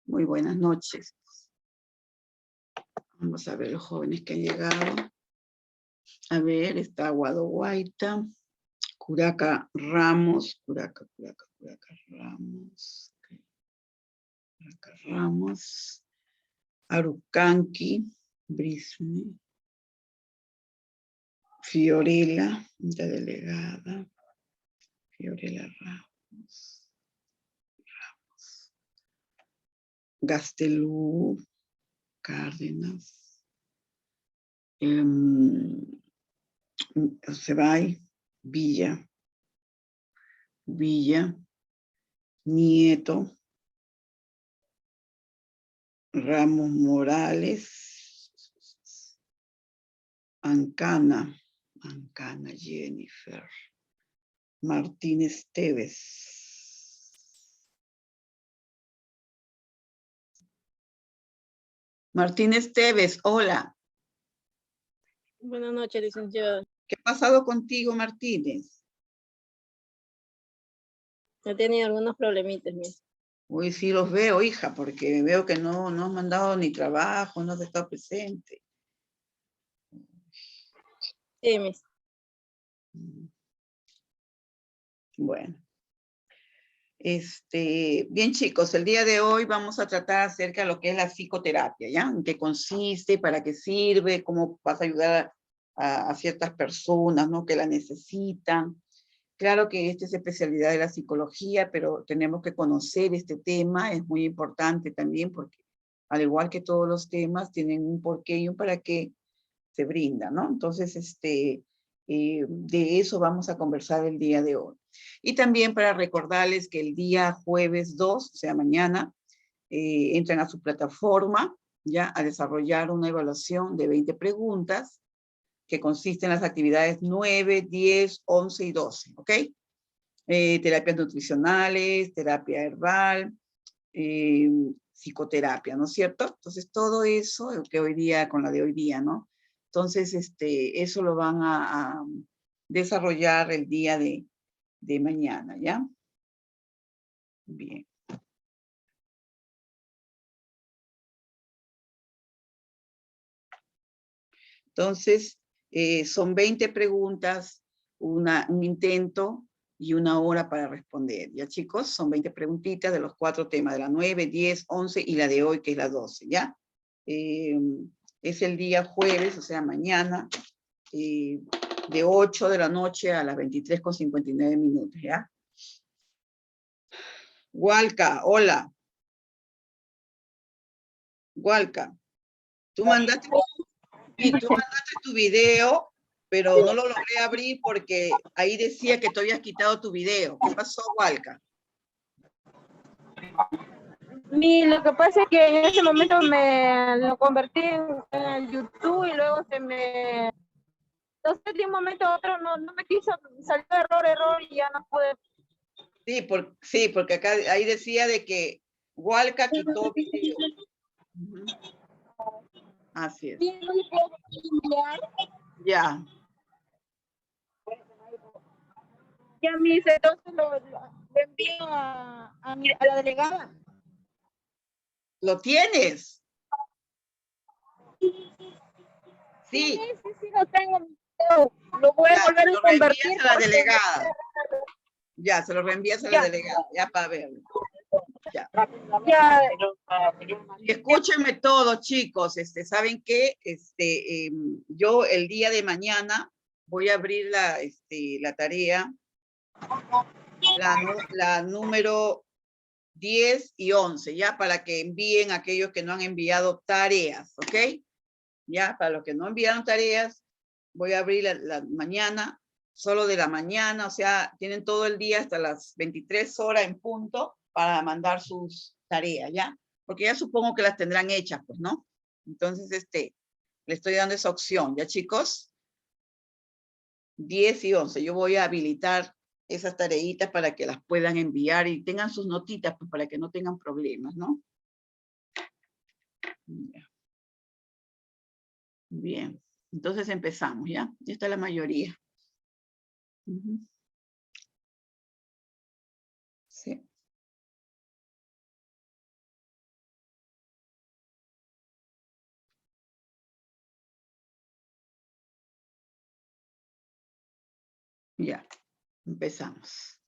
Muy buenas noches. Vamos a ver los jóvenes que han llegado. A ver, está Aguado Guaita, Curaca Ramos, Curaca Ramos, Arucanqui, Brisme, Fiorella, la delegada, Fiorella Ramos, Gastelú, Cárdenas, Cebay, Villa, Nieto, Ramos Morales, Ancana Jennifer, Martínez Teves. Martínez Teves, hola. Buenas noches, licenciada. ¿Qué ha pasado contigo, Martínez? He tenido algunos problemitas, mis. Hoy sí los veo, hija, porque veo que no has mandado ni trabajo, no has estado presente. Sí, mis. Bueno. Bien, chicos, el día de hoy vamos a tratar acerca de lo que es la psicoterapia, ¿ya? ¿En qué consiste? ¿Para qué sirve? ¿Cómo vas a ayudar a ciertas personas, ¿no? Que la necesitan. Claro que esta es especialidad de la psicología, pero tenemos que conocer este tema, es muy importante también porque al igual que todos los temas tienen un porqué y un para qué se brinda, ¿no? Entonces, de eso vamos a conversar el día de hoy. Y también para recordarles que el día jueves 2, o sea, mañana, entran a su plataforma, ya, a desarrollar una evaluación de 20 preguntas que consiste en las actividades 9, 10, 11 y 12, ¿ok? Terapias nutricionales, terapia herbal, psicoterapia, ¿no es cierto? Entonces, todo eso, que hoy día, con la de hoy día, ¿no? Entonces, eso lo van a desarrollar el día de mañana, ¿ya? Bien. Entonces, son 20 preguntas, un intento y 1 hora para responder. ¿Ya, chicos? Son 20 preguntitas de los 4 temas, de la 9, 10, 11 y la de hoy, que es la 12, ¿ya? Es el día jueves, o sea, mañana, de 8 de la noche a las 23:59, ¿ya? Hualca, hola. Hualca, tú mandaste tu video, pero no lo logré abrir porque ahí decía que tú habías quitado tu video. ¿Qué pasó, Hualca? Lo que pasa es que en ese momento me lo convertí en YouTube y luego se me... Entonces de un momento a otro no me quiso, salió error y ya no pude. Sí, porque acá ahí decía de que Hualca quitó video. Así es. Ya. Ya me hice, entonces lo envío a la delegada. ¿Lo tienes? Sí. Sí, lo tengo. Lo voy a volver a convertir. Se lo reenvías a la delegada. Ya, se lo reenvías a la delegada, ya para verlo. Ya. Y escúchenme todos, chicos, ¿saben qué? Yo el día de mañana voy a abrir la tarea, la número 10 y 11, ya, para que envíen a aquellos que no han enviado tareas, ¿ok? Ya, para los que no enviaron tareas, voy a abrir la mañana, solo de la mañana, o sea, tienen todo el día hasta las 23 horas en punto para mandar sus tareas, ¿ya? Porque ya supongo que las tendrán hechas, pues, ¿no? Entonces, le estoy dando esa opción, ¿ya, chicos? 10 y 11, yo voy a habilitar esas tareitas para que las puedan enviar y tengan sus notitas, pues, para que no tengan problemas, ¿no? Bien, entonces empezamos, ¿ya? Ya está la mayoría. Sí. Ya, empezamos.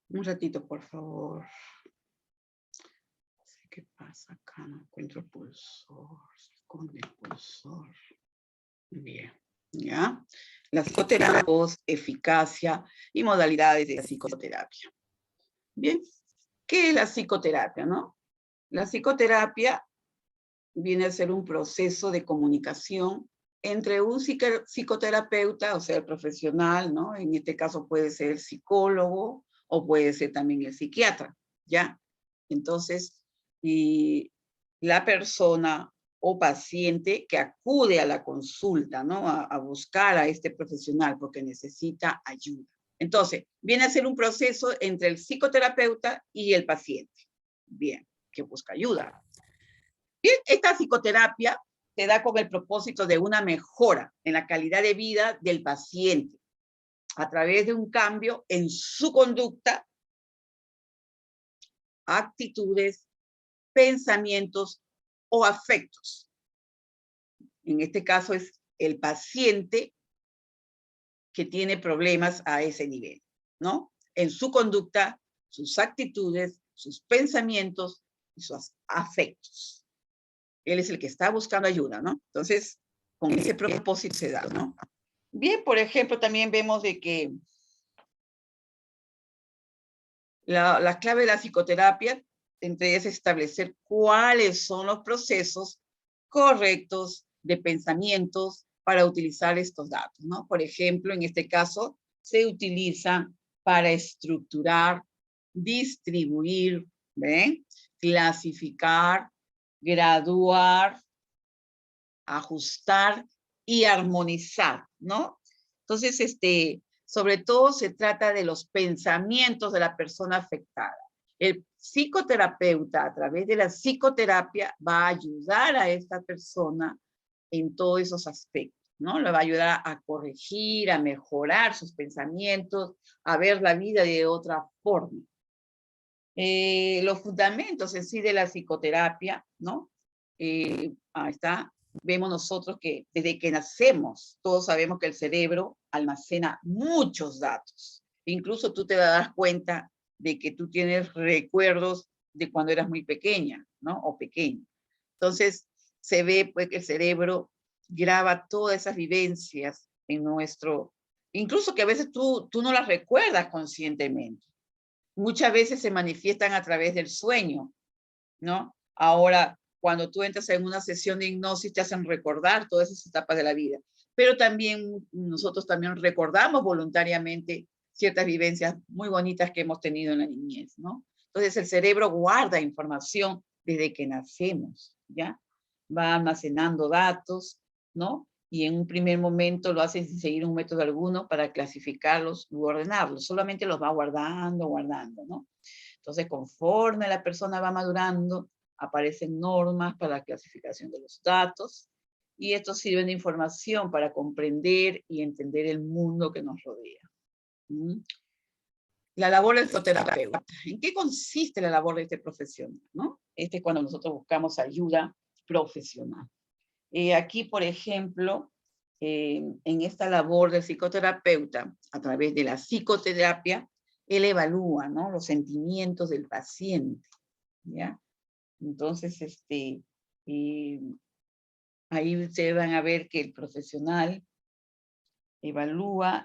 Un ratito, por favor. No sé qué pasa acá, no encuentro el pulsor. Se esconde el pulsor. Bien, ¿ya? La psicoterapia, voz, eficacia y modalidades de la psicoterapia. Bien, ¿qué es la psicoterapia, no? La psicoterapia viene a ser un proceso de comunicación entre un psicoterapeuta, o sea, el profesional, ¿no? En este caso puede ser el psicólogo o puede ser también el psiquiatra, ¿ya? Entonces, y la persona o paciente que acude a la consulta, ¿no? A buscar a este profesional porque necesita ayuda. Entonces, viene a ser un proceso entre el psicoterapeuta y el paciente. Bien, que busca ayuda. Bien, esta psicoterapia se da con el propósito de una mejora en la calidad de vida del paciente a través de un cambio en su conducta, actitudes, pensamientos o afectos. En este caso es el paciente que tiene problemas a ese nivel, ¿no? En su conducta, sus actitudes, sus pensamientos y sus afectos. Él es el que está buscando ayuda, ¿no? Entonces, con ese propósito se da, ¿no? Bien, por ejemplo, también vemos de que la clave de la psicoterapia, entre ellas, es establecer cuáles son los procesos correctos de pensamientos para utilizar estos datos, ¿no? Por ejemplo, en este caso, se utiliza para estructurar, distribuir, ¿ven? Clasificar, graduar, ajustar y armonizar, ¿no? Entonces, sobre todo se trata de los pensamientos de la persona afectada. El psicoterapeuta, a través de la psicoterapia, va a ayudar a esta persona en todos esos aspectos, ¿no? Le va a ayudar a corregir, a mejorar sus pensamientos, a ver la vida de otra forma. Los fundamentos en sí de la psicoterapia, ¿no? Ahí está. Vemos nosotros que desde que nacemos, todos sabemos que el cerebro almacena muchos datos. Incluso tú te das cuenta de que tú tienes recuerdos de cuando eras muy pequeña, ¿no? O pequeño. Entonces, se ve pues que el cerebro graba todas esas vivencias en nuestro, incluso que a veces tú no las recuerdas conscientemente. Muchas veces se manifiestan a través del sueño, ¿no? Ahora, cuando tú entras en una sesión de hipnosis, te hacen recordar todas esas etapas de la vida. Pero también nosotros también recordamos voluntariamente ciertas vivencias muy bonitas que hemos tenido en la niñez, ¿no? Entonces el cerebro guarda información desde que nacemos, ¿ya? Va almacenando datos, ¿no? Y en un primer momento lo hace sin seguir un método alguno para clasificarlos u ordenarlos. Solamente los va guardando, ¿no? Entonces, conforme la persona va madurando, aparecen normas para la clasificación de los datos y estos sirven de información para comprender y entender el mundo que nos rodea. La labor del psicoterapeuta. ¿En qué consiste la labor de este profesional, ¿no? Este es cuando nosotros buscamos ayuda profesional. Aquí, por ejemplo, en esta labor del psicoterapeuta, a través de la psicoterapia, él evalúa, ¿no? Los sentimientos del paciente, ¿ya? Entonces, ahí ustedes van a ver que el profesional evalúa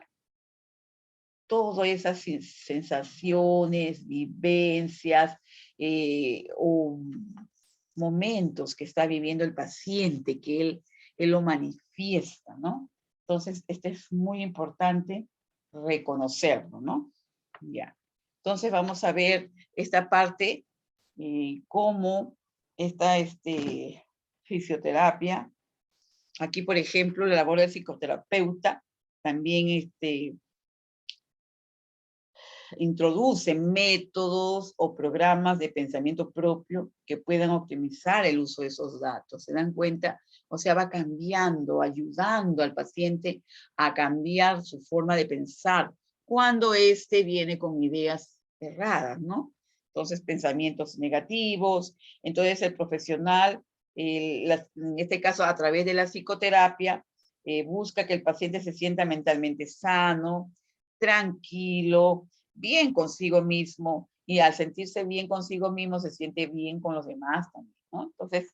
todas esas sensaciones, vivencias o momentos que está viviendo el paciente, que él lo manifiesta, ¿no? Entonces, este es muy importante reconocerlo, ¿no? Ya. Entonces, vamos a ver esta parte, cómo está fisioterapia. Aquí, por ejemplo, la labor del psicoterapeuta también introduce métodos o programas de pensamiento propio que puedan optimizar el uso de esos datos. ¿Se dan cuenta? O sea, va cambiando, ayudando al paciente a cambiar su forma de pensar cuando éste viene con ideas erradas, ¿no? Entonces, pensamientos negativos. Entonces, el profesional, en este caso, a través de la psicoterapia, busca que el paciente se sienta mentalmente sano, tranquilo, bien consigo mismo, y al sentirse bien consigo mismo se siente bien con los demás también, ¿no? Entonces,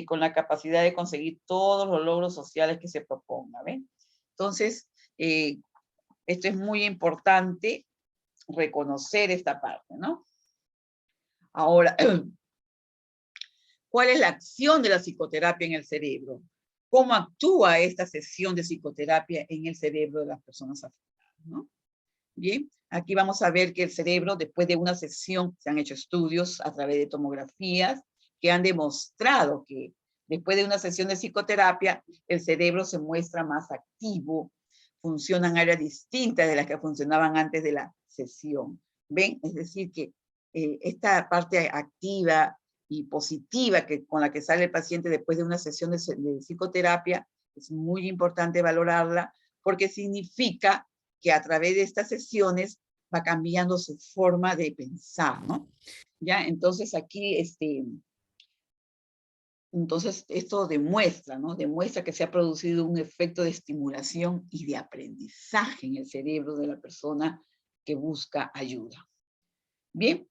con la capacidad de conseguir todos los logros sociales que se proponga, ¿ven? Entonces, esto es muy importante, reconocer esta parte, ¿no? Ahora, ¿cuál es la acción de la psicoterapia en el cerebro? ¿Cómo actúa esta sesión de psicoterapia en el cerebro de las personas afectadas, ¿no? Bien, aquí vamos a ver que el cerebro, después de una sesión, se han hecho estudios a través de tomografías que han demostrado que después de una sesión de psicoterapia, el cerebro se muestra más activo, funcionan áreas distintas de las que funcionaban antes de la sesión. ¿Ven? Es decir, que esta parte activa y positiva con la que sale el paciente después de una sesión de psicoterapia, es muy importante valorarla porque significa que a través de estas sesiones va cambiando su forma de pensar, ¿no? Ya, entonces aquí, entonces esto demuestra, ¿no? Demuestra que se ha producido un efecto de estimulación y de aprendizaje en el cerebro de la persona que busca ayuda. Bien,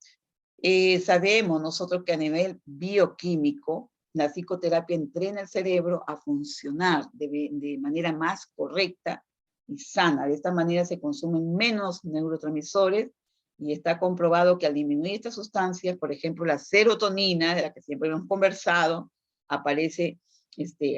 sabemos nosotros que a nivel bioquímico, la psicoterapia entrena el cerebro a funcionar de manera más correcta y sana. De esta manera se consumen menos neurotransmisores y está comprobado que al disminuir estas sustancias, por ejemplo, la serotonina, de la que siempre hemos conversado, aparece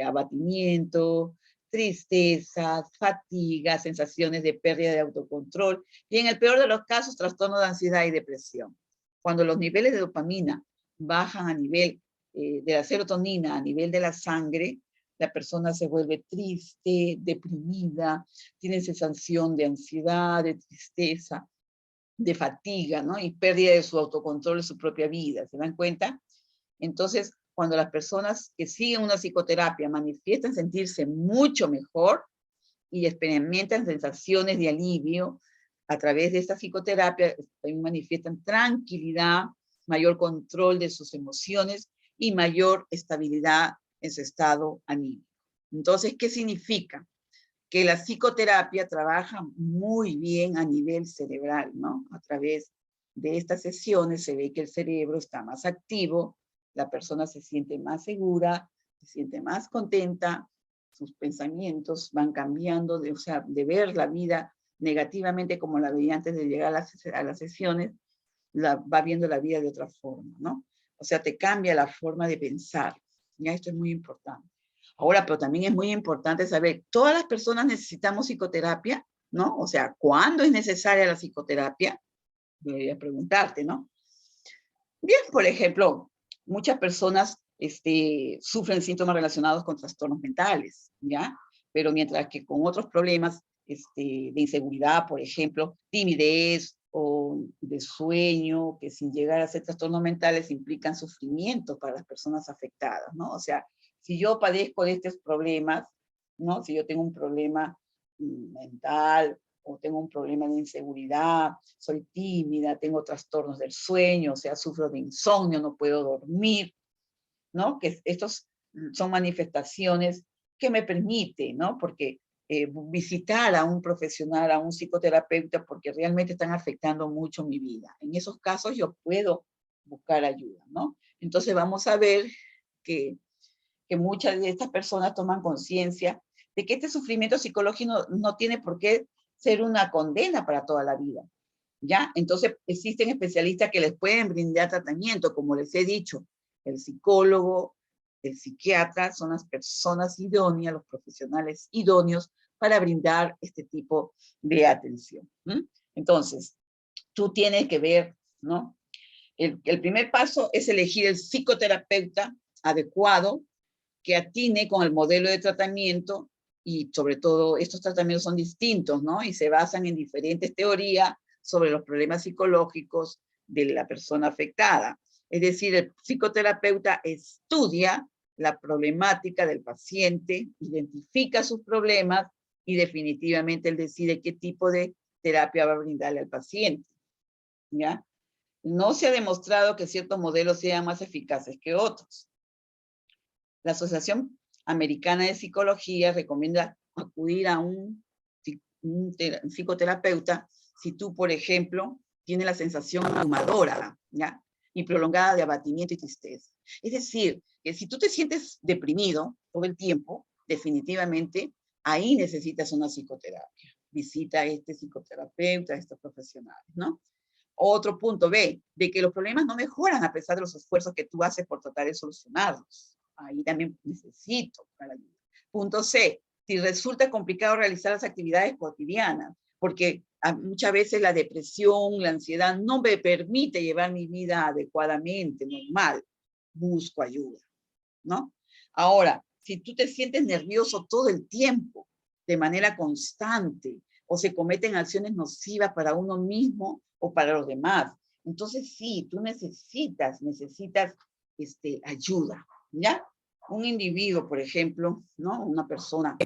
abatimiento, tristeza, fatiga, sensaciones de pérdida de autocontrol y en el peor de los casos, trastorno de ansiedad y depresión. Cuando los niveles de dopamina bajan a nivel de la serotonina, a nivel de la sangre, la persona se vuelve triste, deprimida, tiene sensación de ansiedad, de tristeza, de fatiga, ¿no? Y pérdida de su autocontrol de su propia vida, ¿se dan cuenta? Entonces, cuando las personas que siguen una psicoterapia manifiestan sentirse mucho mejor y experimentan sensaciones de alivio, a través de esta psicoterapia también manifiestan tranquilidad, mayor control de sus emociones y mayor estabilidad en su estado anímico. Entonces, ¿qué significa? Que la psicoterapia trabaja muy bien a nivel cerebral, ¿no? A través de estas sesiones se ve que el cerebro está más activo, la persona se siente más segura, se siente más contenta, sus pensamientos van cambiando, o sea, de ver la vida negativamente como la veía antes de llegar a las sesiones, va viendo la vida de otra forma, ¿no? O sea, te cambia la forma de pensar. Ya, esto es muy importante. Ahora, pero también es muy importante saber, ¿todas las personas necesitamos psicoterapia? ¿No? O sea, ¿cuándo es necesaria la psicoterapia? Debería preguntarte, ¿no? Bien, por ejemplo, muchas personas sufren síntomas relacionados con trastornos mentales, ¿ya? Pero mientras que con otros problemas de inseguridad, por ejemplo, timidez o de sueño, que sin llegar a ser trastornos mentales implican sufrimiento para las personas afectadas, ¿no? O sea, si yo padezco de estos problemas, ¿no? Si yo tengo un problema mental o tengo un problema de inseguridad, soy tímida, tengo trastornos del sueño, o sea, sufro de insomnio, no puedo dormir, ¿no? Que estos son manifestaciones que me permite, ¿no? Porque visitar a un profesional, a un psicoterapeuta, porque realmente están afectando mucho mi vida. En esos casos yo puedo buscar ayuda, ¿no? Entonces vamos a ver que que muchas de estas personas toman conciencia de que este sufrimiento psicológico no tiene por qué ser una condena para toda la vida, ¿ya? Entonces existen especialistas que les pueden brindar tratamiento, como les he dicho, el psicólogo, el psiquiatra, son las personas idóneas, los profesionales idóneos para brindar este tipo de atención. Entonces, tú tienes que ver, ¿no? El primer paso es elegir el psicoterapeuta adecuado que atine con el modelo de tratamiento y sobre todo estos tratamientos son distintos, ¿no? Y se basan en diferentes teorías sobre los problemas psicológicos de la persona afectada. Es decir, el psicoterapeuta estudia la problemática del paciente, identifica sus problemas y definitivamente él decide qué tipo de terapia va a brindarle al paciente, ¿ya? No se ha demostrado que ciertos modelos sean más eficaces que otros. La Asociación Americana de Psicología recomienda acudir a un psicoterapeuta si tú, por ejemplo, tienes la sensación abrumadora, ¿ya? Y prolongada de abatimiento y tristeza. Es decir, que si tú te sientes deprimido todo el tiempo, definitivamente ahí necesitas una psicoterapia. Visita a este psicoterapeuta, a estos profesionales, ¿no? Otro punto B, de que los problemas no mejoran a pesar de los esfuerzos que tú haces por tratar de solucionarlos. Ahí también necesito para ayuda. Punto C, si resulta complicado realizar las actividades cotidianas, porque muchas veces la depresión, la ansiedad no me permite llevar mi vida adecuadamente, normal, busco ayuda, ¿no? Ahora, si tú te sientes nervioso todo el tiempo, de manera constante, o se cometen acciones nocivas para uno mismo o para los demás, entonces sí, tú necesitas ayuda, ¿ya? Un individuo, por ejemplo, ¿no? Una persona,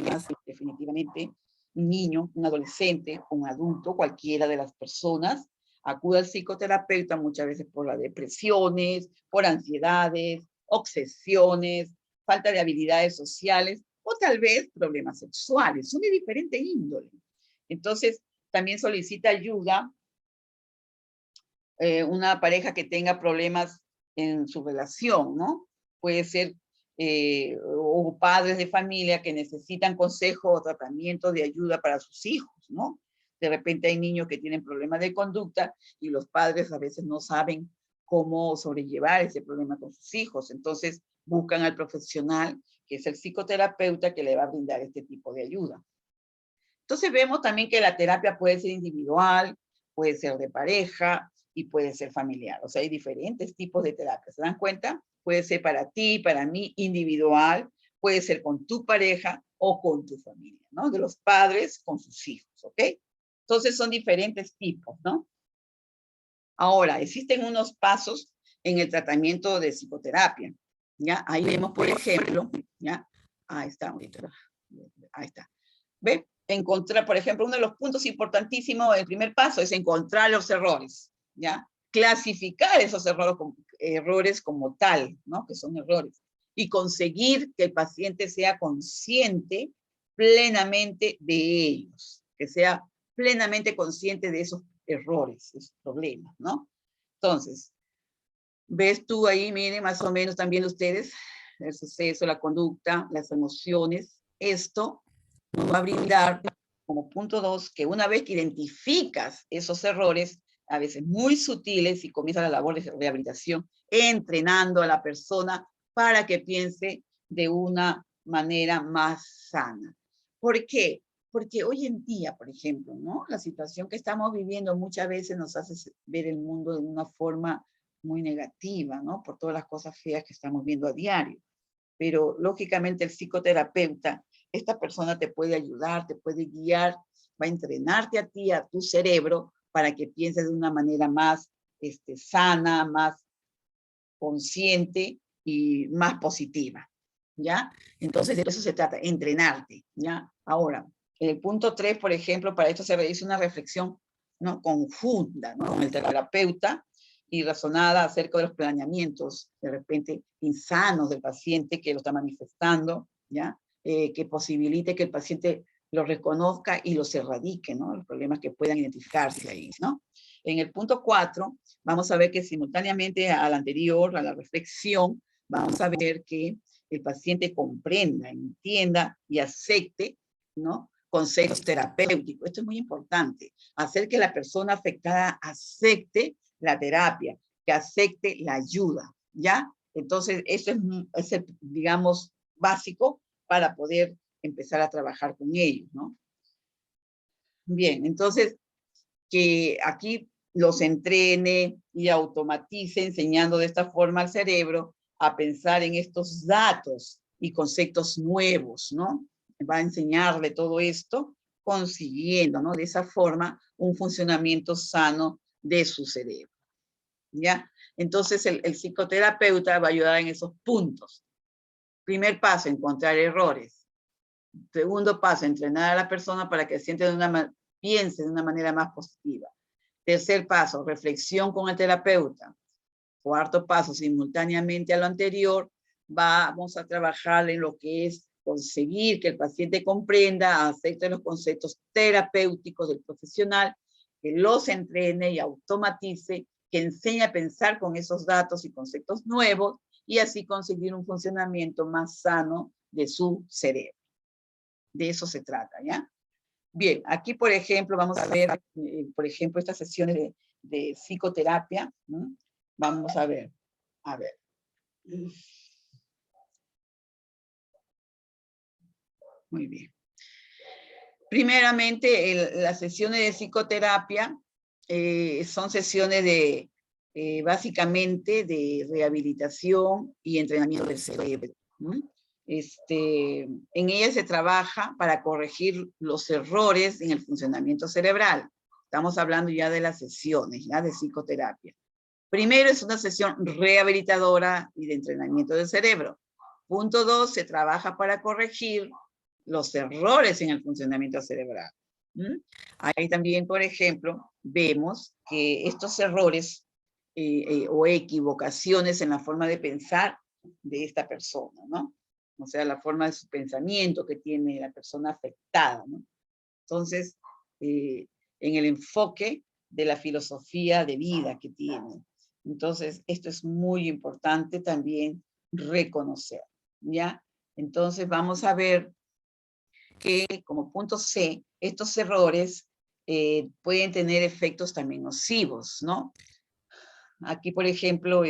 definitivamente, un niño, un adolescente, un adulto, cualquiera de las personas, acude al psicoterapeuta muchas veces por las depresiones, por ansiedades, obsesiones, falta de habilidades sociales o tal vez problemas sexuales, son de diferente índole. Entonces, también solicita ayuda una pareja que tenga problemas en su relación, ¿no? Puede ser, o padres de familia que necesitan consejo o tratamiento de ayuda para sus hijos, ¿no? De repente hay niños que tienen problemas de conducta y los padres a veces no saben cómo sobrellevar ese problema con sus hijos. Entonces buscan al profesional, que es el psicoterapeuta, que le va a brindar este tipo de ayuda. Entonces vemos también que la terapia puede ser individual, puede ser de pareja y puede ser familiar. O sea, hay diferentes tipos de terapia. ¿Se dan cuenta? Puede ser para ti, para mí, individual, puede ser con tu pareja o con tu familia, ¿no? De los padres con sus hijos, ¿ok? Entonces son diferentes tipos, ¿no? Ahora, existen unos pasos en el tratamiento de psicoterapia, ¿ya? Ahí vemos, por ejemplo, ¿ya? Ahí está, ahí está. ¿Ve? Encontrar, por ejemplo, uno de los puntos importantísimos, el primer paso es encontrar los errores, ¿ya? Clasificar esos errores como tal, ¿no? Que son errores. Y conseguir que el paciente sea consciente plenamente de ellos, que sea plenamente consciente de esos errores, esos problemas, ¿no? Entonces, ves tú ahí, miren, más o menos también ustedes, el suceso, la conducta, las emociones, esto nos va a brindar como punto 2, que una vez que identificas esos errores, a veces muy sutiles, y comienza la labor de rehabilitación, entrenando a la persona para que piense de una manera más sana. ¿Por qué? Porque hoy en día, por ejemplo, ¿no? La situación que estamos viviendo muchas veces nos hace ver el mundo de una forma muy negativa, ¿no? Por todas las cosas feas que estamos viendo a diario. Pero lógicamente el psicoterapeuta, esta persona te puede ayudar, te puede guiar, va a entrenarte a ti, a tu cerebro, para que pienses de una manera más sana, más consciente y más positiva, ¿ya? Entonces de eso se trata, entrenarte, ¿ya? Ahora, en el punto 3, por ejemplo, para esto se realiza una reflexión, ¿no? Conjunta, ¿no? Con el terapeuta y razonada acerca de los planeamientos, de repente, insanos del paciente que lo está manifestando, ¿ya? Que posibilite que el paciente lo reconozca y los erradique, ¿no? Los problemas que puedan identificarse ahí, ¿no? En el punto 4, vamos a ver que simultáneamente al anterior, a la reflexión, vamos a ver que el paciente comprenda, entienda y acepte, ¿no?, conceptos terapéuticos. Esto es muy importante, hacer que la persona afectada acepte la terapia, que acepte la ayuda, ¿ya? Entonces, eso es el, digamos, básico para poder empezar a trabajar con ellos, ¿no? Bien, entonces, que aquí los entrene y automatice, enseñando de esta forma al cerebro a pensar en estos datos y conceptos nuevos, ¿no? Va a enseñarle todo esto, consiguiendo, ¿no?, de esa forma un funcionamiento sano de su cerebro, ¿ya? Entonces, el psicoterapeuta va a ayudar en esos puntos. Primer paso, encontrar errores. Segundo paso, entrenar a la persona para que piense de una manera más positiva. Tercer paso, reflexión con el terapeuta. Cuarto paso, simultáneamente a lo anterior, vamos a trabajar en lo que es conseguir que el paciente comprenda, acepte los conceptos terapéuticos del profesional, que los entrene y automatice, que enseñe a pensar con esos datos y conceptos nuevos, y así conseguir un funcionamiento más sano de su cerebro. De eso se trata, ¿ya? Bien, aquí, por ejemplo, vamos a ver, por ejemplo, estas sesiones de psicoterapia, ¿no? Vamos a ver, a ver. Muy bien. Primeramente, las sesiones de psicoterapia son sesiones de, básicamente, de rehabilitación y entrenamiento del cerebro, ¿no? En ella se trabaja para corregir los errores en el funcionamiento cerebral. Estamos hablando ya de las sesiones, ya de psicoterapia. Primero es una sesión rehabilitadora y de entrenamiento del cerebro. Punto 2, se trabaja para corregir los errores en el funcionamiento cerebral. Ahí también, por ejemplo, vemos que estos errores o equivocaciones en la forma de pensar de esta persona, ¿no? O sea, la forma de su pensamiento que tiene la persona afectada, ¿no? Entonces, en el enfoque de la filosofía de vida que tiene. Entonces, esto es muy importante también reconocer, ¿ya? Entonces, vamos a ver que como punto C, estos errores pueden tener efectos también nocivos, ¿no? Aquí, por ejemplo,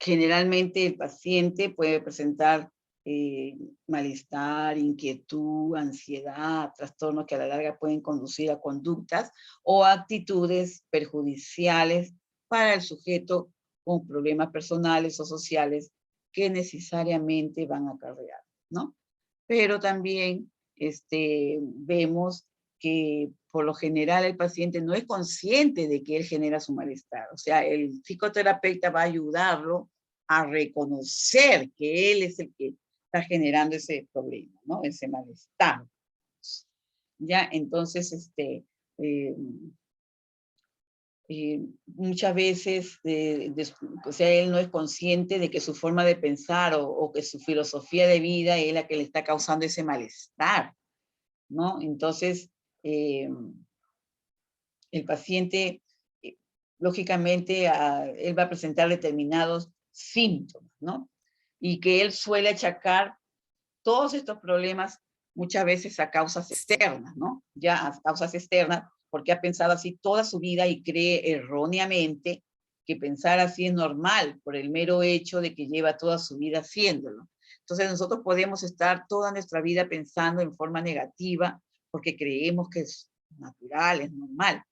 generalmente el paciente puede presentar malestar, inquietud, ansiedad, trastornos que a la larga pueden conducir a conductas o actitudes perjudiciales para el sujeto con problemas personales o sociales que necesariamente van a acarrear, ¿no? Pero también vemos que por lo general el paciente no es consciente de que él genera su malestar. O sea, el psicoterapeuta va a ayudarlo a reconocer que él es el que está generando ese problema, ¿no? Ese malestar. Ya, entonces, muchas veces, o sea, él no es consciente de que su forma de pensar o que su filosofía de vida es la que le está causando ese malestar, ¿no? Entonces, el paciente, lógicamente, él va a presentar determinados síntomas, ¿no? Y que él suele achacar todos estos problemas muchas veces a causas externas, ¿no? Ya a causas externas, porque ha pensado así toda su vida y cree erróneamente que pensar así es normal por el mero hecho de que lleva toda su vida haciéndolo. Entonces nosotros podemos estar toda nuestra vida pensando en forma negativa porque creemos que es natural, es normal,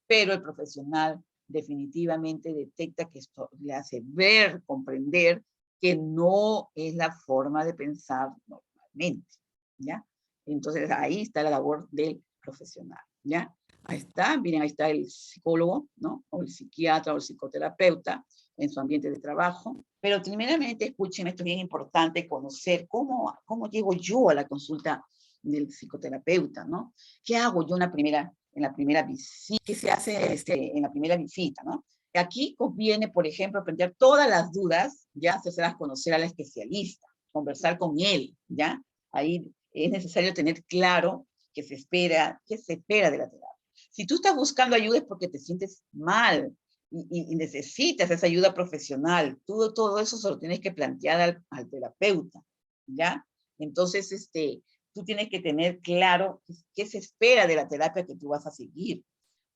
pero el profesional definitivamente detecta que esto le hace ver, comprender que no es la forma de pensar normalmente, ¿ya? Entonces ahí está la labor del profesional, ¿ya? Ahí está, miren, ahí está el psicólogo, ¿no? O el psiquiatra o el psicoterapeuta en su ambiente de trabajo. Pero primeramente, escuchen, esto es bien importante, conocer cómo llego yo a la consulta del psicoterapeuta, ¿no? ¿Qué hago yo en la primera visita? ¿Qué se hace en la primera visita, ¿no? Aquí conviene, por ejemplo, aprender todas las dudas, ya hacerlas conocer al especialista, conversar con él, ¿ya? Ahí es necesario tener claro qué se espera de la terapia. Si tú estás buscando ayuda es porque te sientes mal, y necesitas esa ayuda profesional. Todo eso se lo tienes que plantear al terapeuta, ¿ya? Entonces, tú tienes que tener claro qué se espera de la terapia que tú vas a seguir,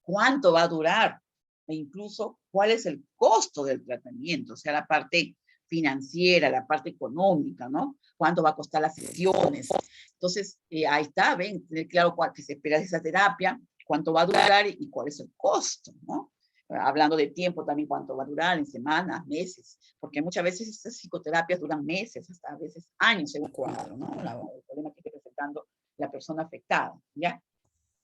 cuánto va a durar, e incluso cuál es el costo del tratamiento, o sea, la parte financiera, la parte económica, ¿no? Cuánto va a costar las sesiones. Entonces, ahí está, ven, tener claro qué se espera de esa terapia, cuánto va a durar y cuál es el costo, ¿no? Hablando de tiempo también, cuánto va a durar, en semanas, meses, porque muchas veces estas psicoterapias duran meses, hasta a veces años según el cuadro, ¿no? El problema que esté presentando la persona afectada, ¿ya?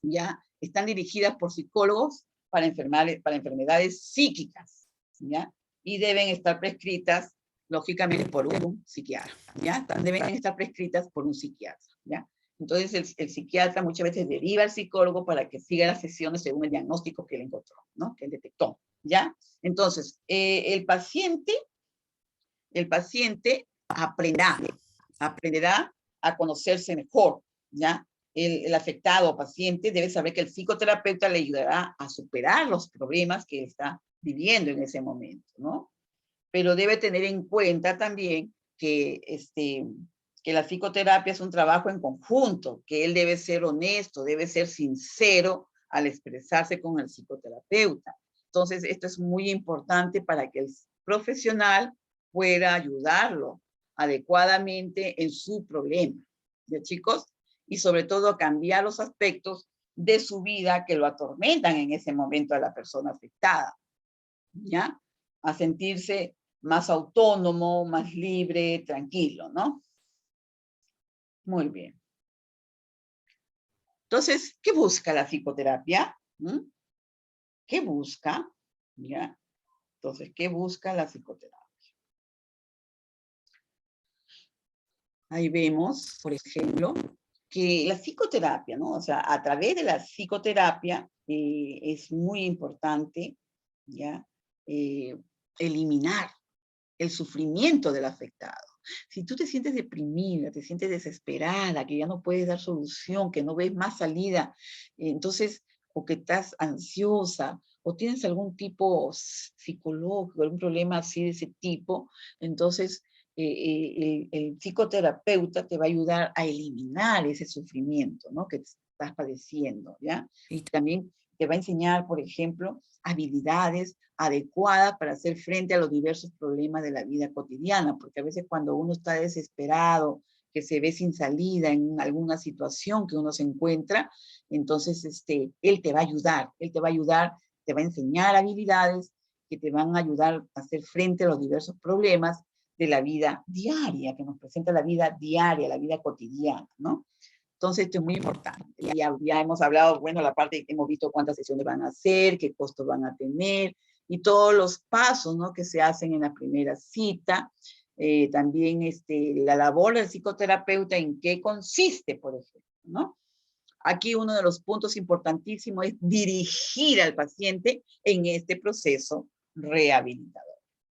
Ya están dirigidas por psicólogos para enfermedades psíquicas, ¿ya? Y deben estar prescritas, lógicamente, por un psiquiatra, ¿ya? Deben estar prescritas por un psiquiatra, ¿ya? Entonces, el psiquiatra muchas veces deriva al psicólogo para que siga las sesiones según el diagnóstico que él encontró, ¿no? Que él detectó, ¿ya? Entonces, el paciente aprenderá a conocerse mejor, ¿ya? El afectado o paciente debe saber que el psicoterapeuta le ayudará a superar los problemas que está viviendo en ese momento, ¿no? Pero debe tener en cuenta también que la psicoterapia es un trabajo en conjunto, que él debe ser honesto, debe ser sincero al expresarse con el psicoterapeuta. Entonces, esto es muy importante para que el profesional pueda ayudarlo adecuadamente en su problema, ¿ya, chicos? Y sobre todo cambiar los aspectos de su vida que lo atormentan en ese momento a la persona afectada, ¿ya? A sentirse más autónomo, más libre, tranquilo, ¿no? Muy bien. Entonces, ¿qué busca la psicoterapia? ¿Mm? ¿Qué busca? ¿Ya? Entonces, ¿qué busca la psicoterapia? Ahí vemos, por ejemplo, que la psicoterapia, ¿no? O sea, a través de la psicoterapia es muy importante, ¿ya? Eliminar el sufrimiento del afectado. Si tú te sientes deprimida, te sientes desesperada, que ya no puedes dar solución, que no ves más salida, entonces, o que estás ansiosa, o tienes algún tipo psicológico, algún problema así de ese tipo, entonces el psicoterapeuta te va a ayudar a eliminar ese sufrimiento, ¿no? Que estás padeciendo, ¿ya? Y también te va a enseñar, por ejemplo, habilidades adecuadas para hacer frente a los diversos problemas de la vida cotidiana, porque a veces cuando uno está desesperado, que se ve sin salida en alguna situación que uno se encuentra, entonces él te va a ayudar, te va a enseñar habilidades que te van a ayudar a hacer frente a los diversos problemas de la vida diaria, que nos presenta la vida diaria, la vida cotidiana, ¿no? Entonces, esto es muy importante. Ya hemos hablado, bueno, la parte, hemos visto cuántas sesiones van a hacer, qué costos van a tener, y todos los pasos, ¿no? Que se hacen en la primera cita. También la labor del psicoterapeuta, en qué consiste, por ejemplo, ¿no? Aquí uno de los puntos importantísimos es dirigir al paciente en este proceso rehabilitador,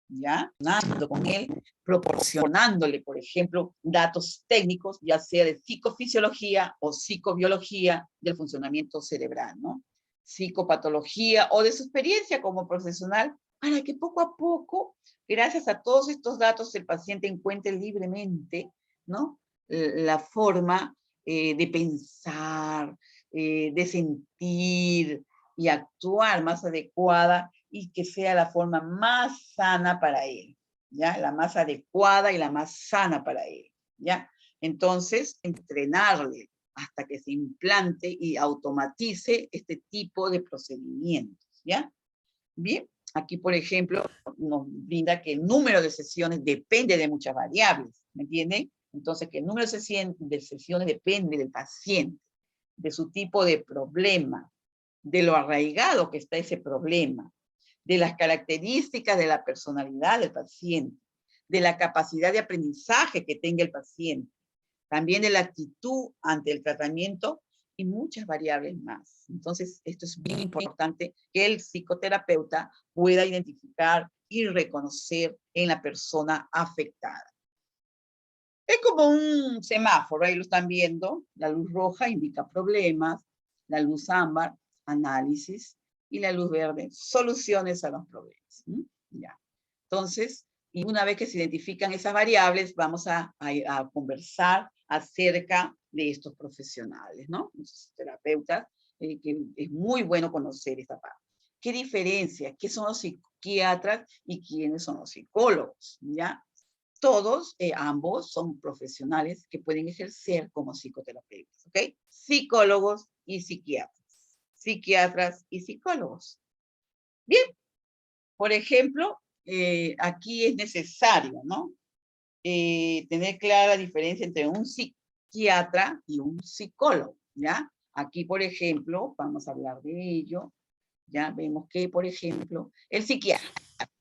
¿ya? Hablando con él, proporcionándole, por ejemplo, datos técnicos, ya sea de psicofisiología o psicobiología del funcionamiento cerebral, ¿no? Psicopatología o de su experiencia como profesional, para que poco a poco, gracias a todos estos datos, el paciente encuentre libremente, ¿no? La forma de pensar, de sentir y actuar más adecuada y que sea la forma más sana para él, ¿ya? La más adecuada y la más sana para él, ¿ya? Entonces, entrenarle hasta que se implante y automatice este tipo de procedimientos, ¿ya? Bien, aquí, por ejemplo, nos brinda que el número de sesiones depende de muchas variables, ¿me entienden? Entonces, que el número de sesiones depende del paciente, de su tipo de problema, de lo arraigado que está ese problema, de las características de la personalidad del paciente, de la capacidad de aprendizaje que tenga el paciente, también de la actitud ante el tratamiento y muchas variables más. Entonces, esto es bien importante que el psicoterapeuta pueda identificar y reconocer en la persona afectada. Es como un semáforo, ahí lo están viendo. La luz roja indica problemas, la luz ámbar, análisis, y la luz verde, soluciones a los problemas. Ya. Entonces, y una vez que se identifican esas variables, vamos a conversar acerca de estos profesionales, ¿no? Los terapeutas, que es muy bueno conocer esta parte. ¿Qué diferencia? ¿Qué son los psiquiatras y quiénes son los psicólogos? ¿Ya? Todos, ambos, son profesionales que pueden ejercer como psicoterapeutas, ¿ok? Psicólogos y psiquiatras. Psiquiatras y psicólogos. Bien, por ejemplo, aquí es necesario, ¿no? Tener clara la diferencia entre un psiquiatra y un psicólogo, ¿ya? Aquí, por ejemplo, vamos a hablar de ello. Ya vemos que, por ejemplo, el psiquiatra,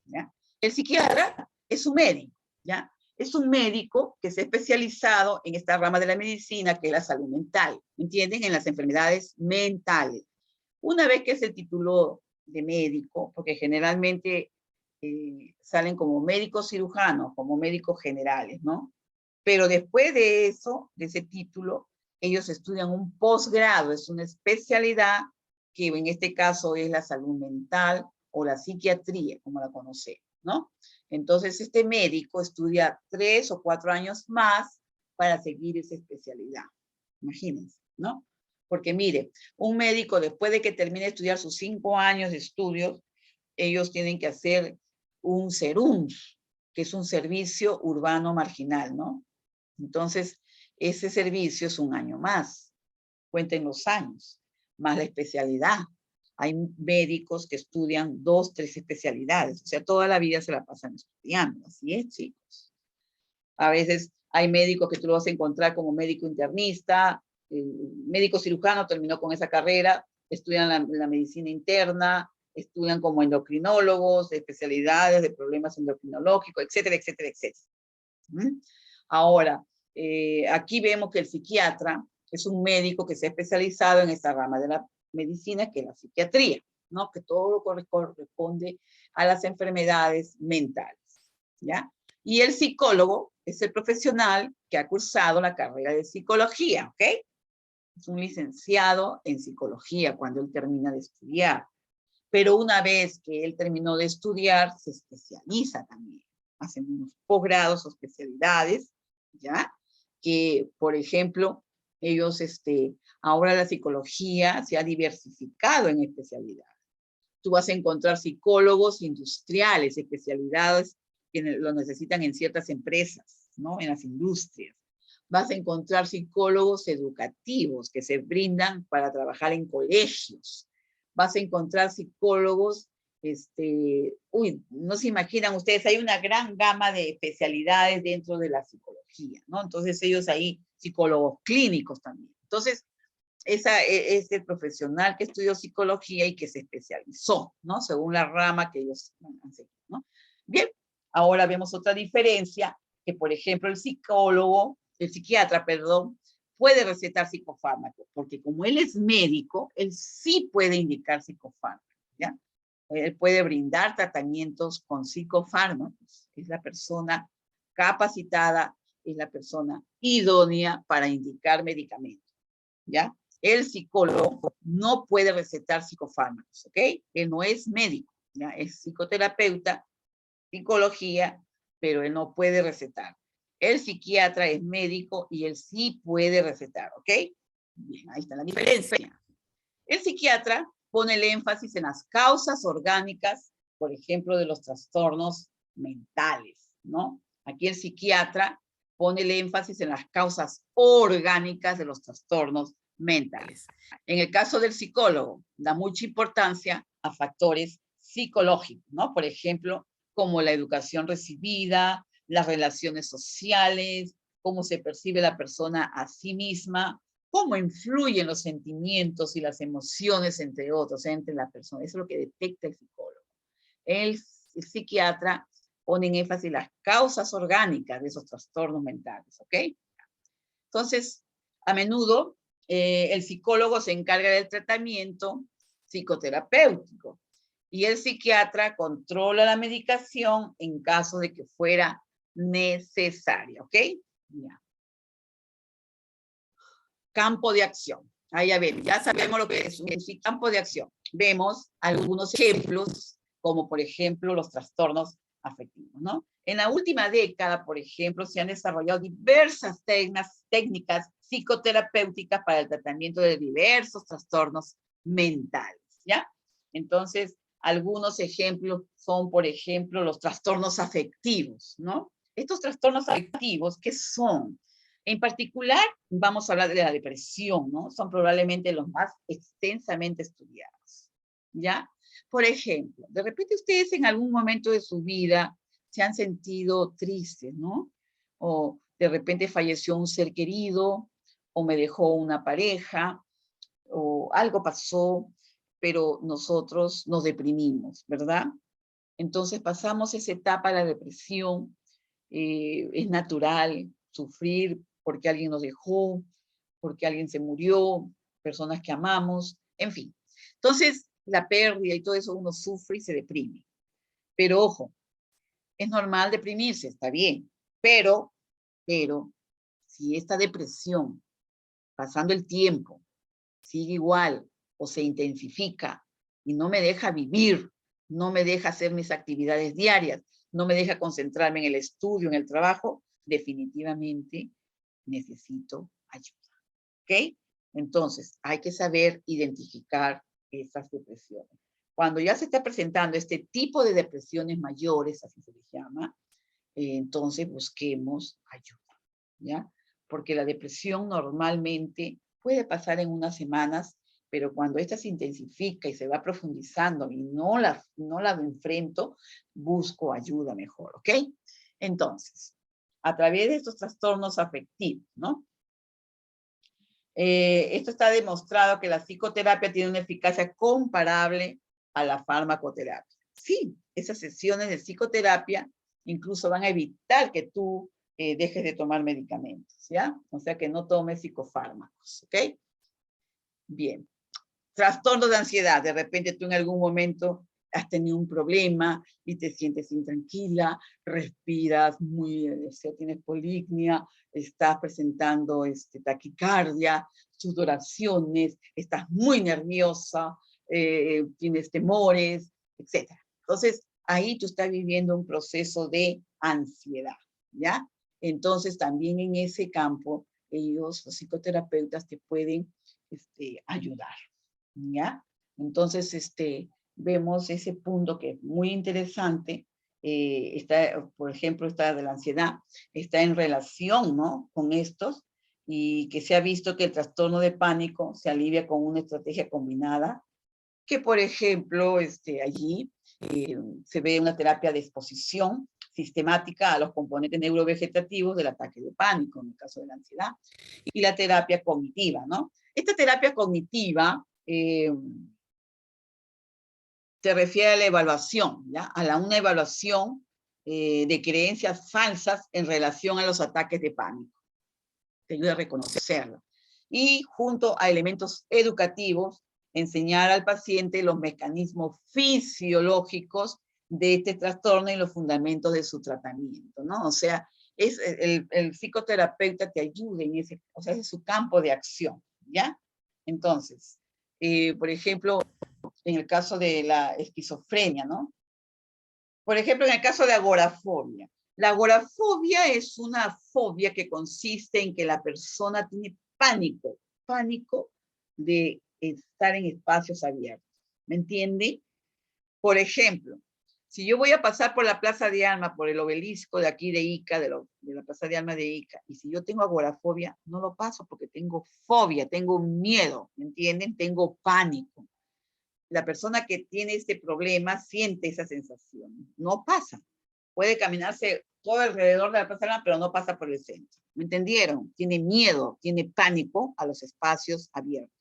¿ya? El psiquiatra es un médico, ¿ya? Es un médico que se ha especializado en esta rama de la medicina, que es la salud mental, ¿entienden? En las enfermedades mentales. Una vez que se tituló de médico, porque generalmente salen como médicos cirujanos, como médicos generales, ¿no? Pero después de eso, de ese título, ellos estudian un posgrado, es una especialidad que en este caso es la salud mental o la psiquiatría, como la conocemos, ¿no? Entonces, este médico estudia 3 o 4 años más para seguir esa especialidad. Imagínense, ¿no? Porque mire, un médico después de que termine de estudiar sus 5 años de estudios, ellos tienen que hacer un SERUMS, que es un servicio urbano marginal, ¿no? Entonces, ese servicio es 1 año más. Cuenten los años, más la especialidad. Hay médicos que estudian 2, 3 especialidades. O sea, toda la vida se la pasan estudiando. Así es, chicos. A veces hay médicos que tú lo vas a encontrar como médico internista, médico cirujano terminó con esa carrera, estudian la medicina interna, estudian como endocrinólogos, de especialidades de problemas endocrinológicos, etcétera, etcétera, etcétera. Ahora, aquí vemos que el psiquiatra es un médico que se ha especializado en esta rama de la medicina, que es la psiquiatría, ¿no? Que todo lo corresponde a las enfermedades mentales, ¿ya? Y el psicólogo es el profesional que ha cursado la carrera de psicología, ¿ok? Es un licenciado en psicología cuando él termina de estudiar. Pero una vez que él terminó de estudiar, se especializa también. Hacen unos posgrados o especialidades, ¿ya? Que, por ejemplo, ellos, ahora la psicología se ha diversificado en especialidades. Tú vas a encontrar psicólogos industriales, especialidades que lo necesitan en ciertas empresas, ¿no? En las industrias. Vas a encontrar psicólogos educativos que se brindan para trabajar en colegios. Vas a encontrar psicólogos, no se imaginan ustedes, hay una gran gama de especialidades dentro de la psicología, ¿no? Entonces ellos ahí, psicólogos clínicos también. Entonces, esa es el profesional que estudió psicología y que se especializó, ¿no? Según la rama que ellos han seguido, ¿no? Bien, ahora vemos otra diferencia, que por ejemplo el psiquiatra, puede recetar psicofármacos, porque como él es médico, él sí puede indicar psicofármacos, ¿ya? Él puede brindar tratamientos con psicofármacos. Es la persona capacitada, es la persona idónea para indicar medicamentos, ¿ya? El psicólogo no puede recetar psicofármacos, ¿ok? Él no es médico, ¿ya? Es psicoterapeuta, psicología, pero él no puede recetar. El psiquiatra es médico y él sí puede recetar, ¿ok? Bien, ahí está la diferencia. El psiquiatra pone el énfasis en las causas orgánicas, por ejemplo, de los trastornos mentales, ¿no? Aquí el psiquiatra pone el énfasis en las causas orgánicas de los trastornos mentales. En el caso del psicólogo, da mucha importancia a factores psicológicos, ¿no? Por ejemplo, como la educación recibida, las relaciones sociales, cómo se percibe la persona a sí misma, cómo influyen los sentimientos y las emociones, entre otros, entre la persona. Eso es lo que detecta el psicólogo. El psiquiatra pone en énfasis las causas orgánicas de esos trastornos mentales, ¿ok? Entonces, a menudo, el psicólogo se encarga del tratamiento psicoterapéutico y el psiquiatra controla la medicación en caso de que fuera necesaria, ¿ok? Ya. Campo de acción. Ahí ya ven, ya sabemos lo que es un campo de acción. vemos algunos ejemplos, como por ejemplo los trastornos afectivos, ¿no? En la última década, por ejemplo, se han desarrollado diversas técnicas psicoterapéuticas para el tratamiento de diversos trastornos mentales, ¿ya? Entonces, algunos ejemplos son, por ejemplo, los trastornos afectivos, ¿no? Estos trastornos afectivos, ¿qué son? En particular, vamos a hablar de la depresión, ¿no? Son probablemente los más extensamente estudiados, ¿ya? Por ejemplo, de repente ustedes en algún momento de su vida se han sentido tristes, ¿no? O de repente falleció un ser querido, o me dejó una pareja, o algo pasó, pero nosotros nos deprimimos, ¿verdad? Entonces pasamos esa etapa de la depresión, es natural sufrir porque alguien nos dejó, porque alguien se murió, personas que amamos, en fin. Entonces, la pérdida y todo eso uno sufre y se deprime. Pero ojo, es normal deprimirse, está bien, pero si esta depresión, pasando el tiempo, sigue igual o se intensifica y no me deja vivir, no me deja hacer mis actividades diarias, no me deja concentrarme en el estudio, en el trabajo, definitivamente necesito ayuda. ¿Ok? Entonces, hay que saber identificar esas depresiones. Cuando ya se está presentando este tipo de depresiones mayores, así se les llama, entonces busquemos ayuda, ¿ya? Porque la depresión normalmente puede pasar en unas semanas, pero cuando esta se intensifica y se va profundizando y no la enfrento, busco ayuda mejor, ¿ok? Entonces, a través de estos trastornos afectivos, ¿no? Esto está demostrado que la psicoterapia tiene una eficacia comparable a la farmacoterapia. Sí, esas sesiones de psicoterapia incluso van a evitar que tú dejes de tomar medicamentos, ¿ya? O sea, que no tomes psicofármacos, ¿ok? Bien. Trastorno de ansiedad. De repente tú en algún momento has tenido un problema y te sientes intranquila, respiras muy, tienes polignia, estás presentando taquicardia, sudoraciones, estás muy nerviosa, tienes temores, etc. Entonces, ahí tú estás viviendo un proceso de ansiedad, ¿ya? Entonces, también en ese campo, ellos, los psicoterapeutas, te pueden ayudar, ¿ya? Entonces, vemos ese punto que es muy interesante, por ejemplo, esta de la ansiedad, está en relación, ¿no?, con estos, y que se ha visto que el trastorno de pánico se alivia con una estrategia combinada, que por ejemplo, allí se ve una terapia de exposición sistemática a los componentes neurovegetativos del ataque de pánico, en el caso de la ansiedad, y la terapia cognitiva, ¿no? Esta terapia cognitiva se refiere a la evaluación, ¿ya? Una evaluación de creencias falsas en relación a los ataques de pánico. Te ayuda a reconocerla. Y junto a elementos educativos, enseñar al paciente los mecanismos fisiológicos de este trastorno y los fundamentos de su tratamiento, ¿no? O sea, el psicoterapeuta te ayuda en ese, o sea, ese es su campo de acción, ¿ya? Entonces, por ejemplo, en el caso de la esquizofrenia, ¿no? Por ejemplo, en el caso de agorafobia. La agorafobia es una fobia que consiste en que la persona tiene pánico de estar en espacios abiertos. ¿Me entiende? Por ejemplo, si yo voy a pasar por la Plaza de Armas, por el obelisco de aquí de Ica, de la Plaza de Armas de Ica, y si yo tengo agorafobia, no lo paso porque tengo fobia, tengo miedo, ¿me entienden? Tengo pánico. La persona que tiene este problema siente esa sensación. No pasa. Puede caminarse todo alrededor de la Plaza de Armas, pero no pasa por el centro. ¿Me entendieron? Tiene miedo, tiene pánico a los espacios abiertos.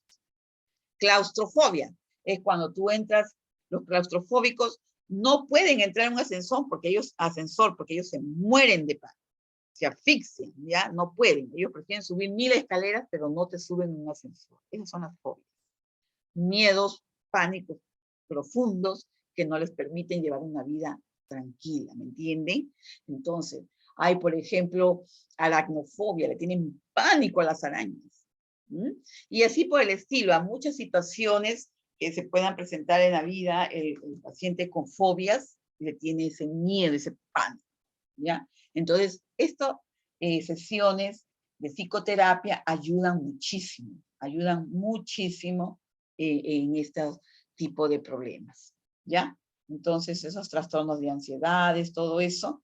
Claustrofobia es cuando tú entras, los claustrofóbicos no pueden entrar en un ascensor porque ellos se mueren de pánico, se asfixian, ¿ya? No pueden. Ellos prefieren subir 1000 escaleras, pero no te suben en un ascensor. Esas son las fobias. Miedos, pánicos profundos que no les permiten llevar una vida tranquila, ¿me entienden? Entonces, hay, por ejemplo, aracnofobia, le tienen pánico a las arañas. ¿Mm? Y así por el estilo, a muchas situaciones que se puedan presentar en la vida el paciente con fobias, le tiene ese miedo, ese pánico, ¿ya? Entonces, estas sesiones de psicoterapia ayudan muchísimo en este tipo de problemas, ¿ya? Entonces, esos trastornos de ansiedades, todo eso,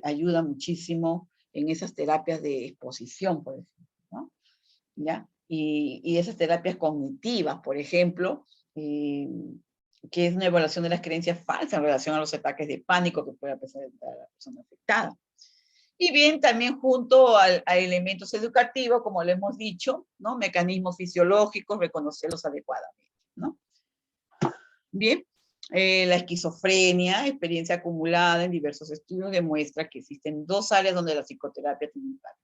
ayuda muchísimo en esas terapias de exposición, por ejemplo, ¿no? ¿Ya? Y esas terapias cognitivas, por ejemplo, que es una evaluación de las creencias falsas en relación a los ataques de pánico que puede presentar la persona afectada. Y bien, también junto a elementos educativos, como lo hemos dicho, ¿no? Mecanismos fisiológicos, reconocerlos adecuadamente, ¿no? Bien, la esquizofrenia, experiencia acumulada en diversos estudios, demuestra que existen dos áreas donde la psicoterapia tiene impacto.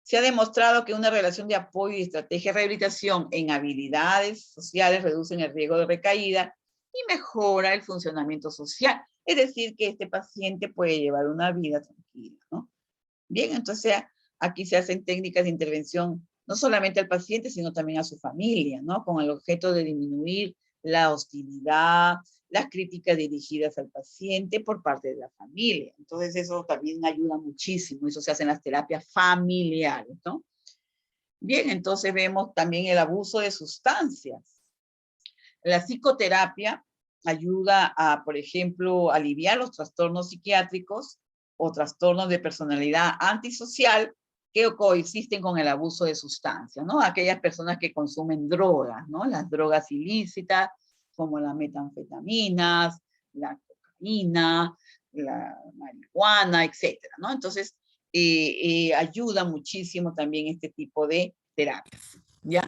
Se ha demostrado que una relación de apoyo y estrategia de rehabilitación en habilidades sociales reducen el riesgo de recaída y mejora el funcionamiento social. Es decir, que este paciente puede llevar una vida tranquila, ¿no? Bien, entonces aquí se hacen técnicas de intervención no solamente al paciente, sino también a su familia, ¿no? Con el objeto de disminuir la hostilidad, las críticas dirigidas al paciente por parte de la familia. Entonces eso también ayuda muchísimo, eso se hace en las terapias familiares, ¿no? Bien, entonces vemos también el abuso de sustancias. La psicoterapia ayuda a, por ejemplo, aliviar los trastornos psiquiátricos o trastornos de personalidad antisocial que coexisten con el abuso de sustancias, ¿no? Aquellas personas que consumen drogas, ¿no? Las drogas ilícitas, como las metanfetaminas, la cocaína, la marihuana, etcétera, ¿no? Entonces, ayuda muchísimo también este tipo de terapias, ¿ya?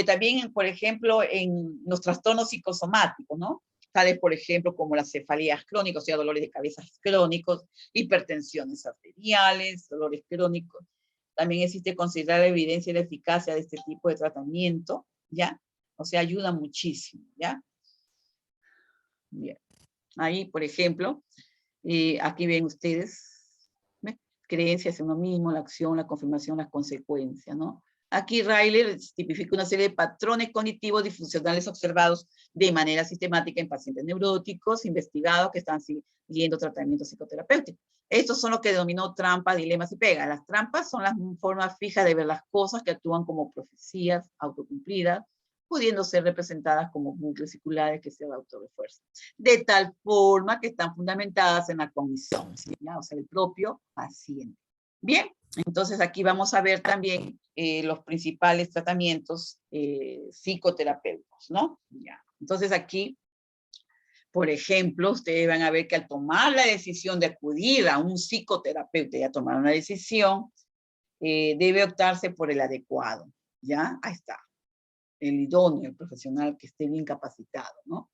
También, por ejemplo, en los trastornos psicosomáticos, ¿no? Tales, por ejemplo, como las cefalías crónicas, o sea, dolores de cabeza crónicos, hipertensiones arteriales, dolores crónicos. También existe considerar la evidencia y la eficacia de este tipo de tratamiento, ¿ya? O sea, ayuda muchísimo, ¿ya? Bien. Ahí, por ejemplo, aquí ven ustedes, ¿ven? Creencias en uno mismo, la acción, la confirmación, las consecuencias, ¿no? Aquí Reiler tipifica una serie de patrones cognitivos disfuncionales observados de manera sistemática en pacientes neuróticos investigados que están siguiendo tratamiento psicoterapéutico. Estos son los que denominó trampas, dilemas y pegas. Las trampas son las formas fijas de ver las cosas que actúan como profecías autocumplidas, pudiendo ser representadas como bucles circulares que se autorrefuerzan, de tal forma que están fundamentadas en la cognición, ¿sí? O sea, el propio paciente. Bien, entonces aquí vamos a ver también los principales tratamientos psicoterapéuticos, ¿no? Ya. Entonces aquí, por ejemplo, ustedes van a ver que al tomar la decisión de acudir a un psicoterapeuta y a tomar una decisión, debe optarse por el adecuado, ¿ya? Ahí está, el idóneo, el profesional que esté bien capacitado, ¿no?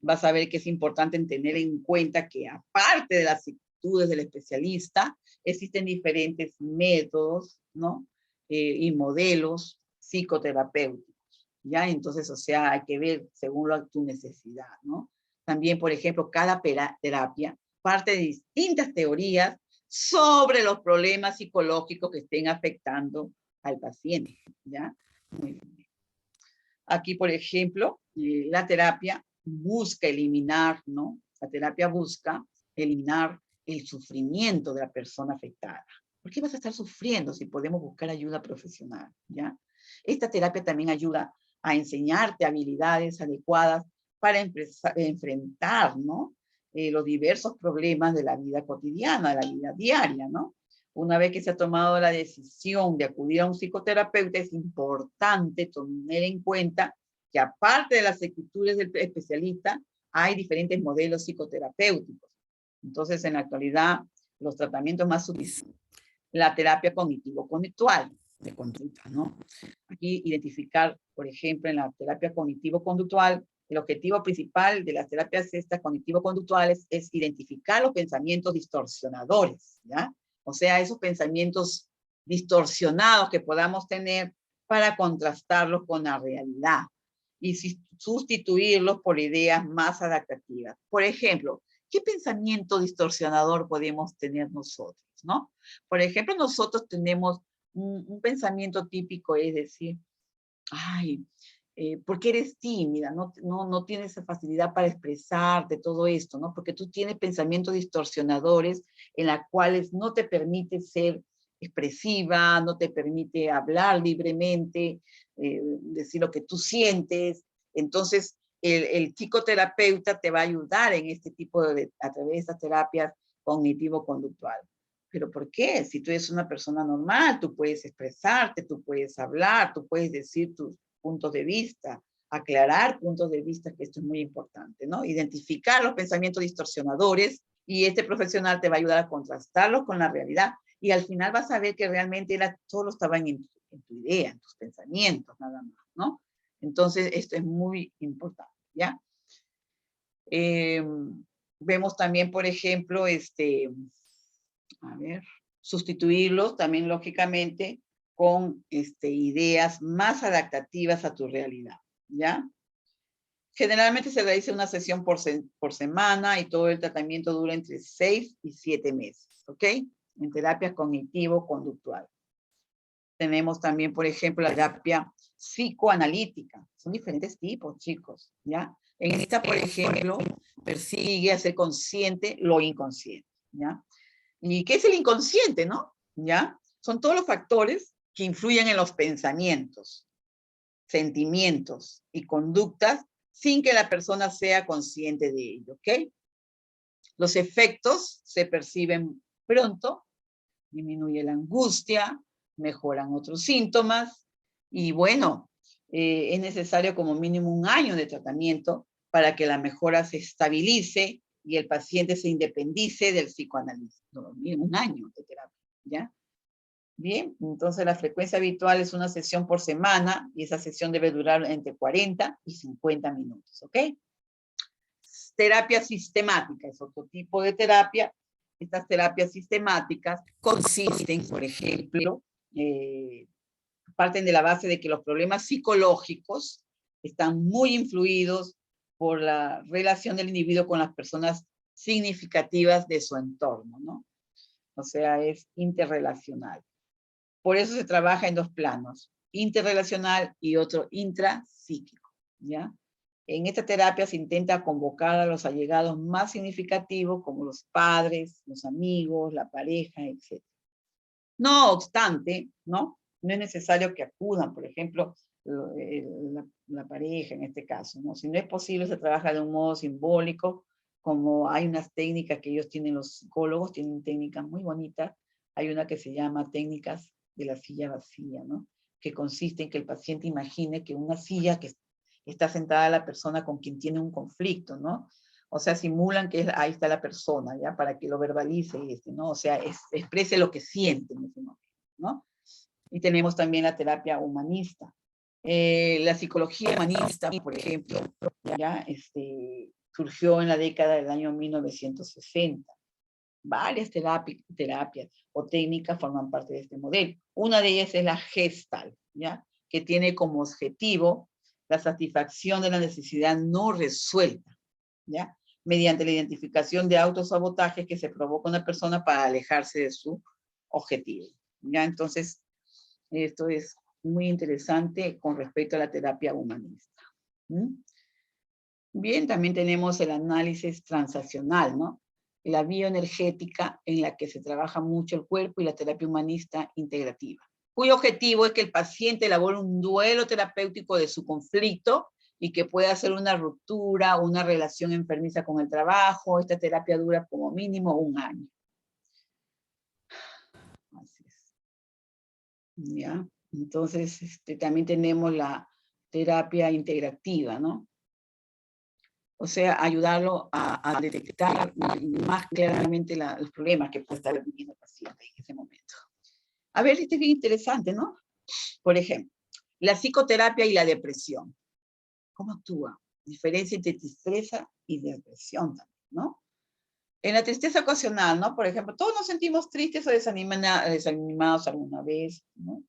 Vas a ver que es importante tener en cuenta que aparte de las actitudes del especialista, existen diferentes métodos, ¿no? Y modelos psicoterapéuticos, ¿ya? Entonces, o sea, hay que ver según tu necesidad, ¿no? También, por ejemplo, cada terapia parte de distintas teorías sobre los problemas psicológicos que estén afectando al paciente, ¿ya? Muy bien. Aquí, por ejemplo, la terapia busca eliminar, ¿no? La terapia busca eliminar el sufrimiento de la persona afectada. ¿Por qué vas a estar sufriendo si podemos buscar ayuda profesional? ¿Ya? Esta terapia también ayuda a enseñarte habilidades adecuadas para enfrentar, ¿no? Los diversos problemas de la vida cotidiana, de la vida diaria, ¿no? Una vez que se ha tomado la decisión de acudir a un psicoterapeuta, es importante tener en cuenta que aparte de las actitudes del especialista, hay diferentes modelos psicoterapéuticos. Entonces, en la actualidad, los tratamientos más útiles, la terapia cognitivo-conductual de conducta, ¿no? Aquí identificar, por ejemplo, en la terapia cognitivo-conductual, el objetivo principal de las terapias estas cognitivo-conductuales es identificar los pensamientos distorsionadores, ¿ya? O sea, esos pensamientos distorsionados que podamos tener para contrastarlos con la realidad y sustituirlos por ideas más adaptativas. Por ejemplo, ¿qué pensamiento distorsionador podemos tener nosotros, no? Por ejemplo, nosotros tenemos un pensamiento típico, es decir, ay, ¿Por qué eres tímida? No tienes esa facilidad para expresarte, todo esto, ¿no? Porque tú tienes pensamientos distorsionadores en los cuales no te permite ser expresiva, no te permite hablar libremente, decir lo que tú sientes. Entonces, el psicoterapeuta te va a ayudar en este tipo a través de estas terapias cognitivo-conductual. ¿Pero por qué? Si tú eres una persona normal, tú puedes expresarte, tú puedes hablar, tú puedes decir tus puntos de vista, aclarar puntos de vista, que esto es muy importante, ¿no? Identificar los pensamientos distorsionadores y este profesional te va a ayudar a contrastarlos con la realidad y al final vas a ver que realmente solo estaba en tu idea, en tus pensamientos, nada más, ¿no? Entonces, esto es muy importante, ¿ya? Vemos también, por ejemplo, a ver, sustituirlos también, lógicamente, con ideas más adaptativas a tu realidad, ¿ya? Generalmente se realiza una sesión por semana y todo el tratamiento dura entre 6 y 7 meses, ¿ok? En terapia cognitivo-conductual. Tenemos también, por ejemplo, la terapia psicoanalítica. Son diferentes tipos, chicos, ¿ya? En esta, por ejemplo, persigue hacer consciente lo inconsciente, ¿ya? ¿Y qué es el inconsciente, no? ¿Ya? Son todos los factores que influyen en los pensamientos, sentimientos y conductas sin que la persona sea consciente de ello, ¿ok? Los efectos se perciben pronto, disminuye la angustia, mejoran otros síntomas y bueno, es necesario como mínimo 1 año de tratamiento para que la mejora se estabilice y el paciente se independice del psicoanálisis. No, 1 año de terapia, ¿ya? Bien, entonces la frecuencia habitual es una sesión por semana y esa sesión debe durar entre 40 y 50 minutos, ¿ok? Terapia sistemática es otro tipo de terapia. Estas terapias sistemáticas consisten, por ejemplo, parten de la base de que los problemas psicológicos están muy influidos por la relación del individuo con las personas significativas de su entorno, ¿no? O sea, es interrelacional. Por eso se trabaja en 2 planos, interrelacional y otro intrapsíquico, ¿ya? En esta terapia se intenta convocar a los allegados más significativos, como los padres, los amigos, la pareja, etc. No obstante, ¿no? No es necesario que acudan, por ejemplo, la pareja en este caso, ¿no? Si no es posible, se trabaja de un modo simbólico, como hay unas técnicas que ellos tienen, los psicólogos tienen técnicas muy bonitas. Hay una que se llama técnicas de la silla vacía, ¿no? Que consiste en que el paciente imagine que una silla que está sentada la persona con quien tiene un conflicto, ¿no? O sea, simulan que ahí está la persona, ¿ya? Para que lo verbalice, ¿no? O sea, exprese lo que siente en ese momento, ¿no? Y tenemos también la terapia humanista. La psicología humanista, por ejemplo, ¿ya? Surgió en la década del año 1960. Varias terapias o técnicas forman parte de este modelo. Una de ellas es la Gestalt, ¿ya? Que tiene como objetivo la satisfacción de la necesidad no resuelta, ¿ya? Mediante la identificación de autosabotajes que se provoca una persona para alejarse de su objetivo, ¿ya? Entonces, esto es muy interesante con respecto a la terapia humanista. ¿Mm? Bien, también tenemos el análisis transaccional, ¿no? La bioenergética, en la que se trabaja mucho el cuerpo, y la terapia humanista integrativa, cuyo objetivo es que el paciente elabore un duelo terapéutico de su conflicto y que pueda hacer una ruptura, una relación enfermiza con el trabajo. Esta terapia dura como mínimo 1 año. Así es. ¿Ya? Entonces, también tenemos la terapia integrativa, ¿no? O sea, ayudarlo a detectar más claramente los problemas que puede estar viviendo el paciente en ese momento. A ver, este es bien interesante, ¿no? Por ejemplo, la psicoterapia y la depresión. ¿Cómo actúa? Diferencia entre tristeza y depresión también, ¿no? En la tristeza ocasional, ¿no? Por ejemplo, todos nos sentimos tristes o desanimados alguna vez, ¿no?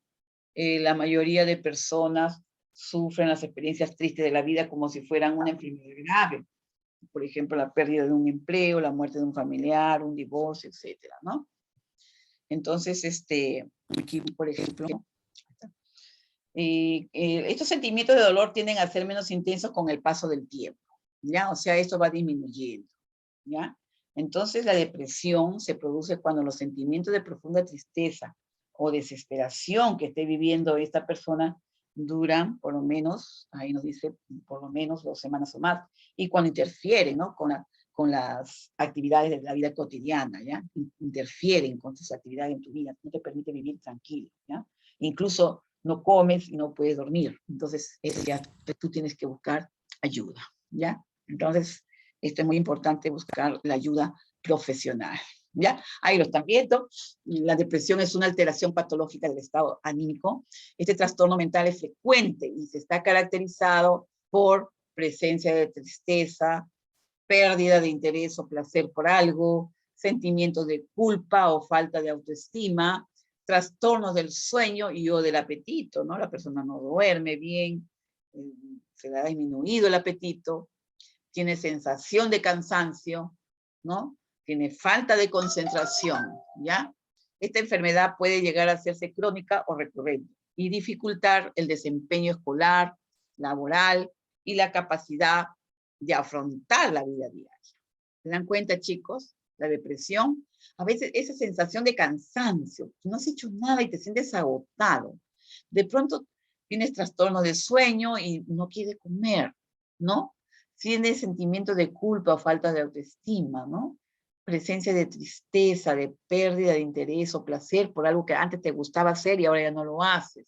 La mayoría de personas sufren las experiencias tristes de la vida como si fueran una enfermedad grave. Por ejemplo, la pérdida de un empleo, la muerte de un familiar, un divorcio, etcétera, ¿no? Entonces, aquí, por ejemplo, estos sentimientos de dolor tienden a ser menos intensos con el paso del tiempo, ¿ya? O sea, esto va disminuyendo, ¿ya? Entonces la depresión se produce cuando los sentimientos de profunda tristeza o desesperación que esté viviendo esta persona duran por lo menos, ahí nos dice, por lo menos 2 semanas o más, y cuando interfieren, ¿no? Con las actividades de la vida cotidiana, ¿ya? Interfieren con tus actividades en tu vida, no te permite vivir tranquilo, ¿ya? Incluso no comes y no puedes dormir, entonces eso ya tú tienes que buscar ayuda, ¿ya? Entonces, esto es muy importante, buscar la ayuda profesional, ¿ya? Ahí lo están viendo. La depresión es una alteración patológica del estado anímico. Este trastorno mental es frecuente y se está caracterizado por presencia de tristeza, pérdida de interés o placer por algo, sentimientos de culpa o falta de autoestima, trastornos del sueño y o del apetito, ¿no? La persona no duerme bien, se le ha disminuido el apetito, tiene sensación de cansancio, ¿no? Tiene falta de concentración, ¿ya? Esta enfermedad puede llegar a hacerse crónica o recurrente y dificultar el desempeño escolar, laboral y la capacidad de afrontar la vida diaria. ¿Se dan cuenta, chicos? La depresión, a veces esa sensación de cansancio, no has hecho nada y te sientes agotado. De pronto tienes trastorno de sueño y no quieres comer, ¿no? Tienes sentimiento de culpa o falta de autoestima, ¿no? Presencia de tristeza, de pérdida de interés o placer por algo que antes te gustaba hacer y ahora ya no lo haces.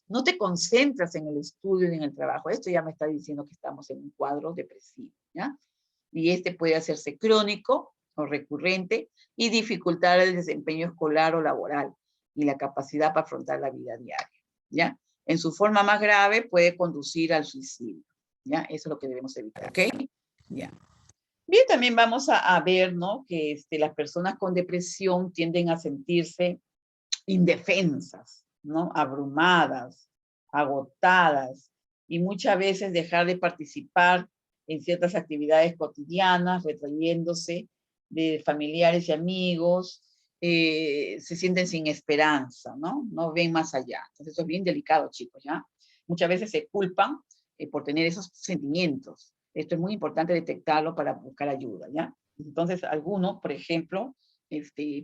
No te concentras en el estudio ni en el trabajo. Esto ya me está diciendo que estamos en un cuadro depresivo, ¿ya? Y este puede hacerse crónico o recurrente y dificultar el desempeño escolar o laboral y la capacidad para afrontar la vida diaria, ¿ya? En su forma más grave puede conducir al suicidio, ¿ya? Eso es lo que debemos evitar, ¿ok? Ya. Bien, también vamos a ver, ¿no? Que las personas con depresión tienden a sentirse indefensas, ¿no? Abrumadas, agotadas, y muchas veces dejar de participar en ciertas actividades cotidianas, retrayéndose de familiares y amigos, se sienten sin esperanza, ¿no? No ven más allá. Entonces eso es bien delicado, chicos, ¿ya? Muchas veces se culpan por tener esos sentimientos. Esto es muy importante detectarlo para buscar ayuda, ¿ya? Entonces algunos, por ejemplo,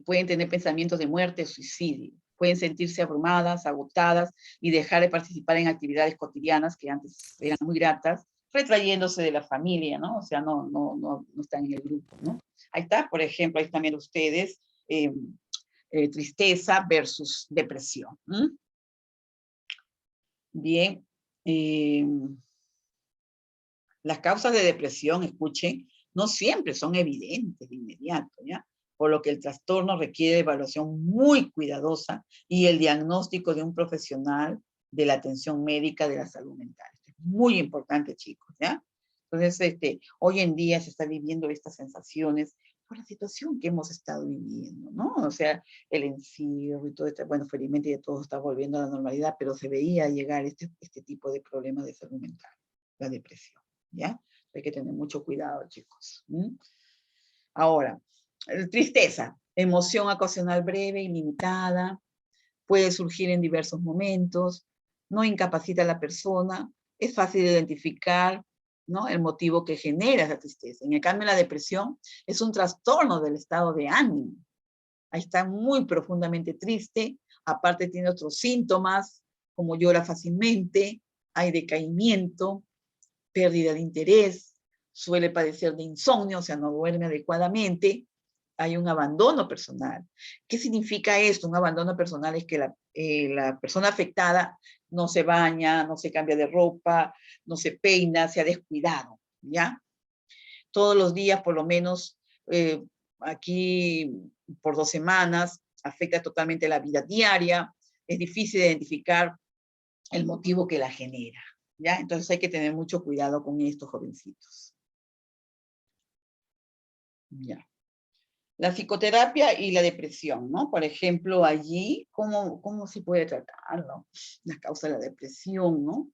pueden tener pensamientos de muerte, suicidio, pueden sentirse abrumadas, agotadas y dejar de participar en actividades cotidianas que antes eran muy gratas, retrayéndose de la familia, ¿no? O sea, no están en el grupo, ¿no? Ahí está, por ejemplo, ahí también ustedes, tristeza versus depresión. Bien, las causas de depresión, escuchen, no siempre son evidentes de inmediato, ¿ya? Por lo que el trastorno requiere evaluación muy cuidadosa y el diagnóstico de un profesional de la atención médica de la salud mental. Esto es muy importante, chicos, ¿ya? Entonces, hoy en día se está viviendo estas sensaciones por la situación que hemos estado viviendo, ¿no? O sea, el encierro y todo esto, bueno, felizmente ya todo está volviendo a la normalidad, pero se veía llegar este tipo de problemas de salud mental, la depresión, ¿ya? Hay que tener mucho cuidado, chicos. Ahora, tristeza, emoción ocasional breve y limitada, puede surgir en diversos momentos, no incapacita a la persona, es fácil de identificar, ¿no? El motivo que genera esa tristeza. En el cambio, la depresión es un trastorno del estado de ánimo. Ahí está muy profundamente triste, aparte tiene otros síntomas, como llora fácilmente, hay decaimiento, pérdida de interés, suele padecer de insomnio, o sea, no duerme adecuadamente, hay un abandono personal. ¿Qué significa esto? Un abandono personal es que la persona afectada no se baña, no se cambia de ropa, no se peina, se ha descuidado, ¿ya? Todos los días, por lo menos, aquí por 2 semanas, afecta totalmente la vida diaria, es difícil identificar el motivo que la genera, ¿ya? Entonces hay que tener mucho cuidado con estos jovencitos. Ya. La psicoterapia y la depresión, ¿no? Por ejemplo, allí, ¿cómo se puede tratarlo? La causa de la depresión, ¿no?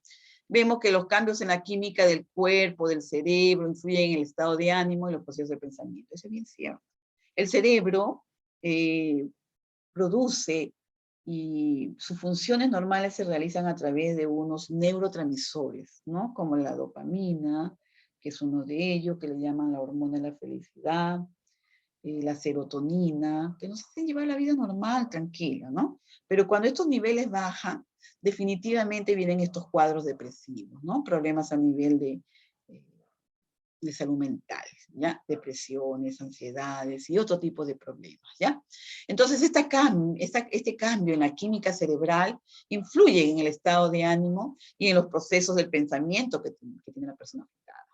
Vemos que los cambios en la química del cuerpo, del cerebro, influyen en el estado de ánimo y los procesos de pensamiento. Eso es bien cierto. El cerebro produce y sus funciones normales se realizan a través de unos neurotransmisores, ¿no? Como la dopamina, que es uno de ellos, que le llaman la hormona de la felicidad, la serotonina, que nos hacen llevar la vida normal, tranquila, ¿no? Pero cuando estos niveles bajan, definitivamente vienen estos cuadros depresivos, ¿no? Problemas a nivel de salud mental, ¿ya? Depresiones, ansiedades y otro tipo de problemas, ¿ya? Entonces, este cambio en la química cerebral influye en el estado de ánimo y en los procesos del pensamiento que tiene la persona afectada.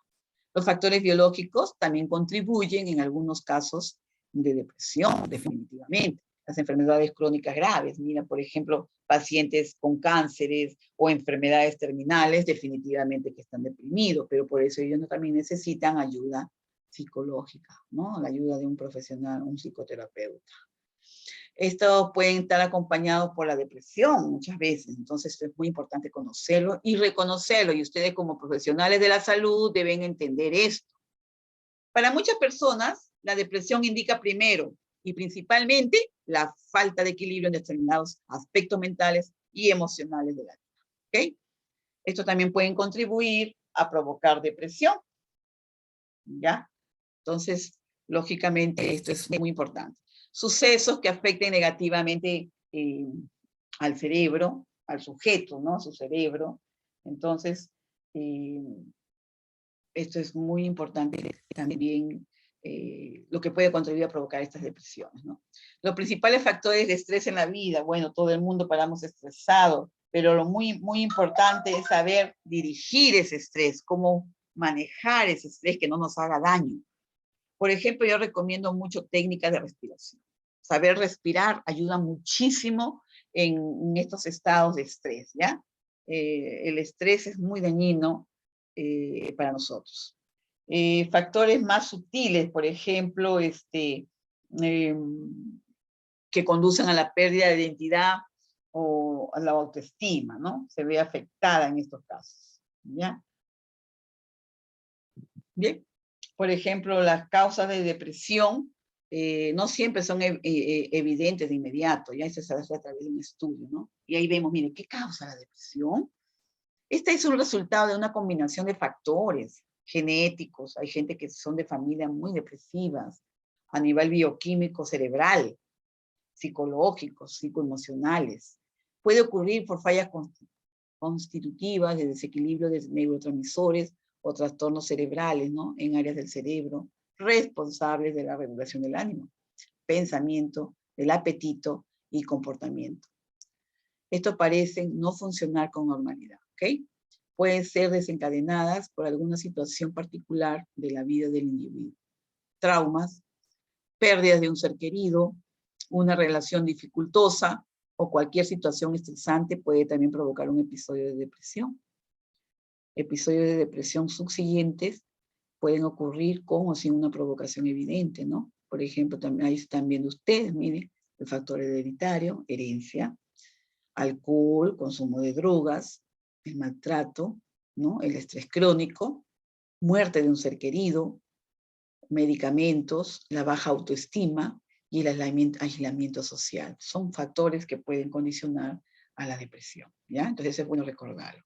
Los factores biológicos también contribuyen en algunos casos de depresión, definitivamente. Las enfermedades crónicas graves, mira, por ejemplo, pacientes con cánceres o enfermedades terminales, definitivamente que están deprimidos, pero por eso ellos también necesitan ayuda psicológica, ¿no? La ayuda de un profesional, un psicoterapeuta. Estos pueden estar acompañados por la depresión muchas veces, entonces es muy importante conocerlo y reconocerlo, y ustedes como profesionales de la salud deben entender esto. Para muchas personas, la depresión indica primero y principalmente la falta de equilibrio en determinados aspectos mentales y emocionales de la vida, ¿ok? Esto también puede contribuir a provocar depresión, ¿ya? Entonces, lógicamente, esto es muy importante. Sucesos que afecten negativamente al cerebro, al sujeto, ¿no? Su cerebro. Entonces, esto es muy importante también, lo que puede contribuir a provocar estas depresiones, ¿no? Los principales factores de estrés en la vida, bueno, todo el mundo paramos estresado, pero lo muy importante es saber dirigir ese estrés, cómo manejar ese estrés que no nos haga daño. Por ejemplo, yo recomiendo mucho técnicas de respiración. Saber respirar ayuda muchísimo en estos estados de estrés, ¿ya? El estrés es muy dañino para nosotros. Factores más sutiles, por ejemplo, que conducen a la pérdida de identidad o a la autoestima, ¿no? Se ve afectada en estos casos, ¿ya? Bien. Por ejemplo, las causas de depresión no siempre son evidentes de inmediato, ya eso se hace a través de un estudio, ¿no? Y ahí vemos, mire, ¿qué causa la depresión? Este es un resultado de una combinación de factores genéticos. Hay gente que son de familias muy depresivas, a nivel bioquímico cerebral, psicológicos, psicoemocionales. Puede ocurrir por fallas constitutivas de desequilibrio de neurotransmisores o trastornos cerebrales, ¿no? En áreas del cerebro responsables de la regulación del ánimo, pensamiento, del apetito y comportamiento. Estos parecen no funcionar con normalidad, ¿ok? Pueden ser desencadenadas por alguna situación particular de la vida del individuo. Traumas, pérdidas de un ser querido, una relación dificultosa o cualquier situación estresante puede también provocar un episodio de depresión. Episodios de depresión subsiguientes pueden ocurrir con o sin una provocación evidente, ¿no? Por ejemplo, también, ahí están viendo ustedes, miren, el factor hereditario, herencia, alcohol, consumo de drogas, el maltrato, ¿no? El estrés crónico, muerte de un ser querido, medicamentos, la baja autoestima y el aislamiento social. Son factores que pueden condicionar a la depresión, ¿ya? Entonces es bueno recordarlo.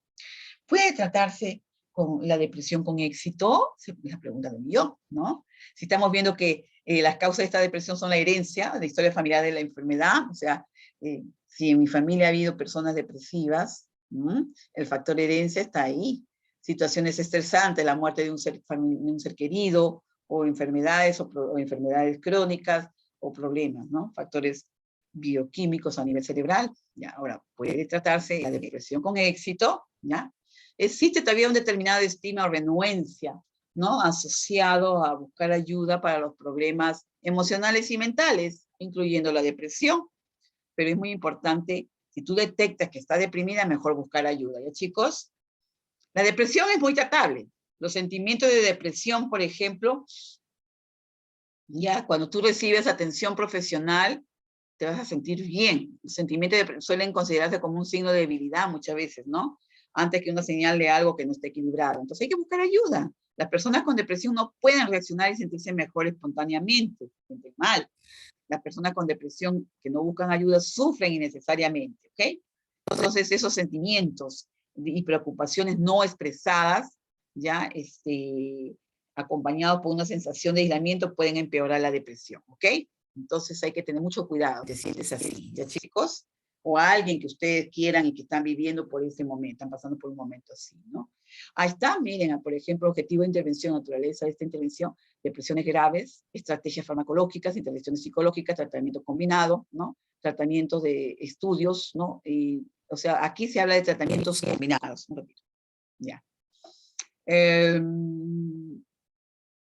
¿Puede tratarse con la depresión con éxito? Es la pregunta del millón, ¿no? Si estamos viendo que las causas de esta depresión son la herencia, la historia familiar de la enfermedad, o sea, si en mi familia ha habido personas depresivas, el factor herencia está ahí. Situaciones estresantes, la muerte de un ser querido, o enfermedades, o enfermedades crónicas, o problemas, ¿no? Factores bioquímicos a nivel cerebral. Ya, ahora, puede tratarse la depresión con éxito, ¿ya? Existe todavía un determinado estima o renuencia, ¿no? Asociado a buscar ayuda para los problemas emocionales y mentales, incluyendo la depresión. Pero es muy importante, si tú detectas que está deprimida, mejor buscar ayuda, ¿ya, chicos? La depresión es muy tratable. Los sentimientos de depresión, por ejemplo, ya cuando tú recibes atención profesional, te vas a sentir bien. Los sentimientos de depresión suelen considerarse como un signo de debilidad muchas veces, ¿no? Antes que una señal de algo que no esté equilibrado. Entonces hay que buscar ayuda. Las personas con depresión no pueden reaccionar y sentirse mejor espontáneamente, se sienten mal. las personas con depresión que no buscan ayuda sufren innecesariamente, ¿ok? Entonces, esos sentimientos y preocupaciones no expresadas, ya, acompañados por una sensación de aislamiento, pueden empeorar la depresión, ¿ok? Entonces hay que tener mucho cuidado si te sientes así, ¿ya, chicos? O a alguien que ustedes quieran y que están viviendo por ese momento, están pasando por un momento así, ¿no? Ahí está, miren, por ejemplo, objetivo de intervención, naturaleza de esta intervención, depresiones graves, estrategias farmacológicas, intervenciones psicológicas, tratamiento combinado, ¿no? Tratamientos de estudios, ¿no? Y, o sea, aquí se habla de tratamientos combinados, ¿no? Ya.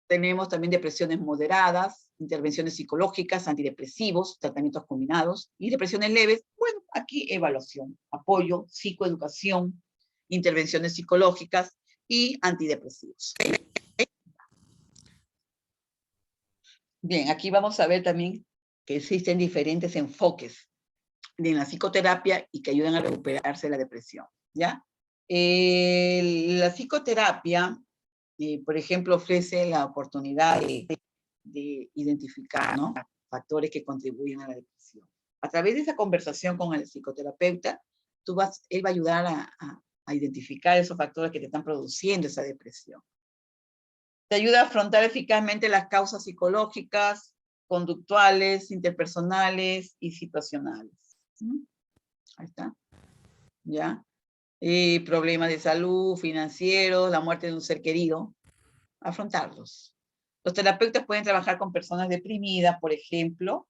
Tenemos también depresiones moderadas, intervenciones psicológicas, antidepresivos, tratamientos combinados, y depresiones leves, bueno, aquí evaluación, apoyo, psicoeducación, intervenciones psicológicas y antidepresivos. Bien, aquí vamos a ver también que existen diferentes enfoques en la psicoterapia y que ayudan a recuperarse de la depresión, ¿ya? La psicoterapia, por ejemplo, ofrece la oportunidad de identificar, ¿no?, factores que contribuyen a la depresión. A través de esa conversación con el psicoterapeuta, él va a ayudar a identificar esos factores que te están produciendo esa depresión. Te ayuda a afrontar eficazmente las causas psicológicas, conductuales, interpersonales y situacionales. Ahí está. ¿Ya? Problemas de salud, financieros, la muerte de un ser querido, afrontarlos. Los terapeutas pueden trabajar con personas deprimidas, por ejemplo,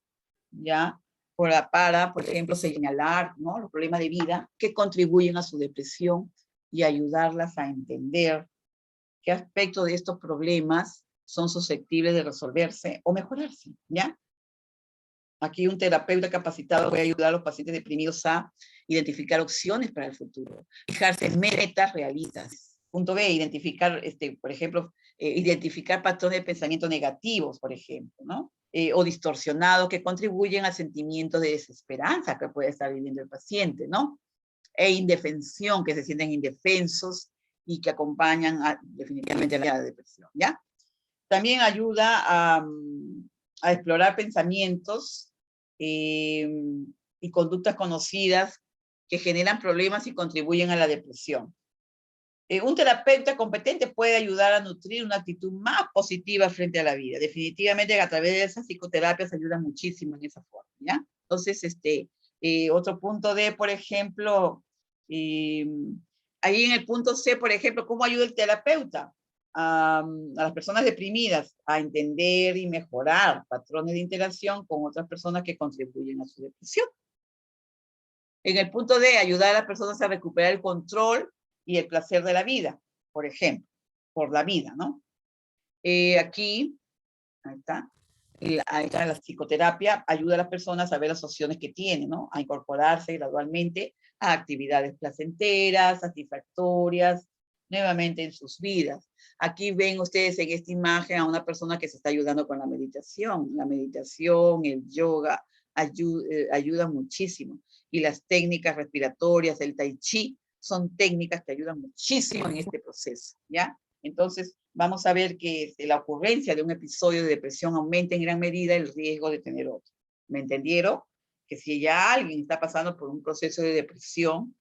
¿ya? Para, por ejemplo, señalar, ¿no?, los problemas de vida que contribuyen a su depresión y ayudarlas a entender qué aspectos de estos problemas son susceptibles de resolverse o mejorarse, ¿ya? Aquí un terapeuta capacitado puede ayudar a los pacientes deprimidos a identificar opciones para el futuro, fijarse en metas realistas. Punto B, identificar, por ejemplo, identificar patrones de pensamiento negativos, por ejemplo, ¿no? O distorsionados que contribuyen al sentimiento de desesperanza que puede estar viviendo el paciente, ¿no? E indefensión, que se sienten indefensos y que acompañan definitivamente a la depresión, ¿ya? También ayuda a explorar pensamientos y conductas conocidas que generan problemas y contribuyen a la depresión. Un terapeuta competente puede ayudar a nutrir una actitud más positiva frente a la vida. Definitivamente a través de esas psicoterapias ayuda muchísimo en esa forma, ¿ya? Entonces, otro punto D, por ejemplo, ahí en el punto C, por ejemplo, ¿cómo ayuda el terapeuta a las personas deprimidas a entender y mejorar patrones de interacción con otras personas que contribuyen a su depresión? En el punto D, ayudar a las personas a recuperar el control y el placer de la vida, por ejemplo, por la vida, ¿no? Aquí, ahí está, la psicoterapia ayuda a las personas a ver las opciones que tienen, ¿no? A incorporarse gradualmente a actividades placenteras, satisfactorias, nuevamente en sus vidas. Aquí ven ustedes en esta imagen a una persona que se está ayudando con la meditación. La meditación, el yoga, ayuda muchísimo. Y las técnicas respiratorias, el tai chi, son técnicas que ayudan muchísimo en este proceso, ¿ya? Entonces, vamos a ver que la ocurrencia de un episodio de depresión aumenta en gran medida el riesgo de tener otro. ¿Me entendieron? Que si ya alguien está pasando por un proceso de depresión,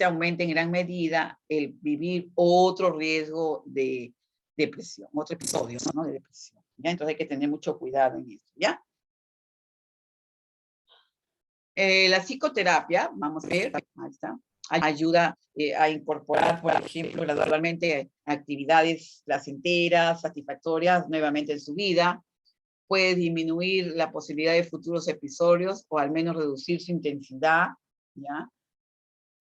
aumenta en gran medida el vivir otro riesgo de depresión, otro episodio, ¿no?, de depresión, ¿ya? Entonces hay que tener mucho cuidado en esto, ¿ya? La psicoterapia, vamos a ver, ahí está, ayuda a incorporar, por ejemplo, gradualmente actividades placenteras, satisfactorias, nuevamente en su vida. Puede disminuir la posibilidad de futuros episodios o al menos reducir su intensidad, ¿ya?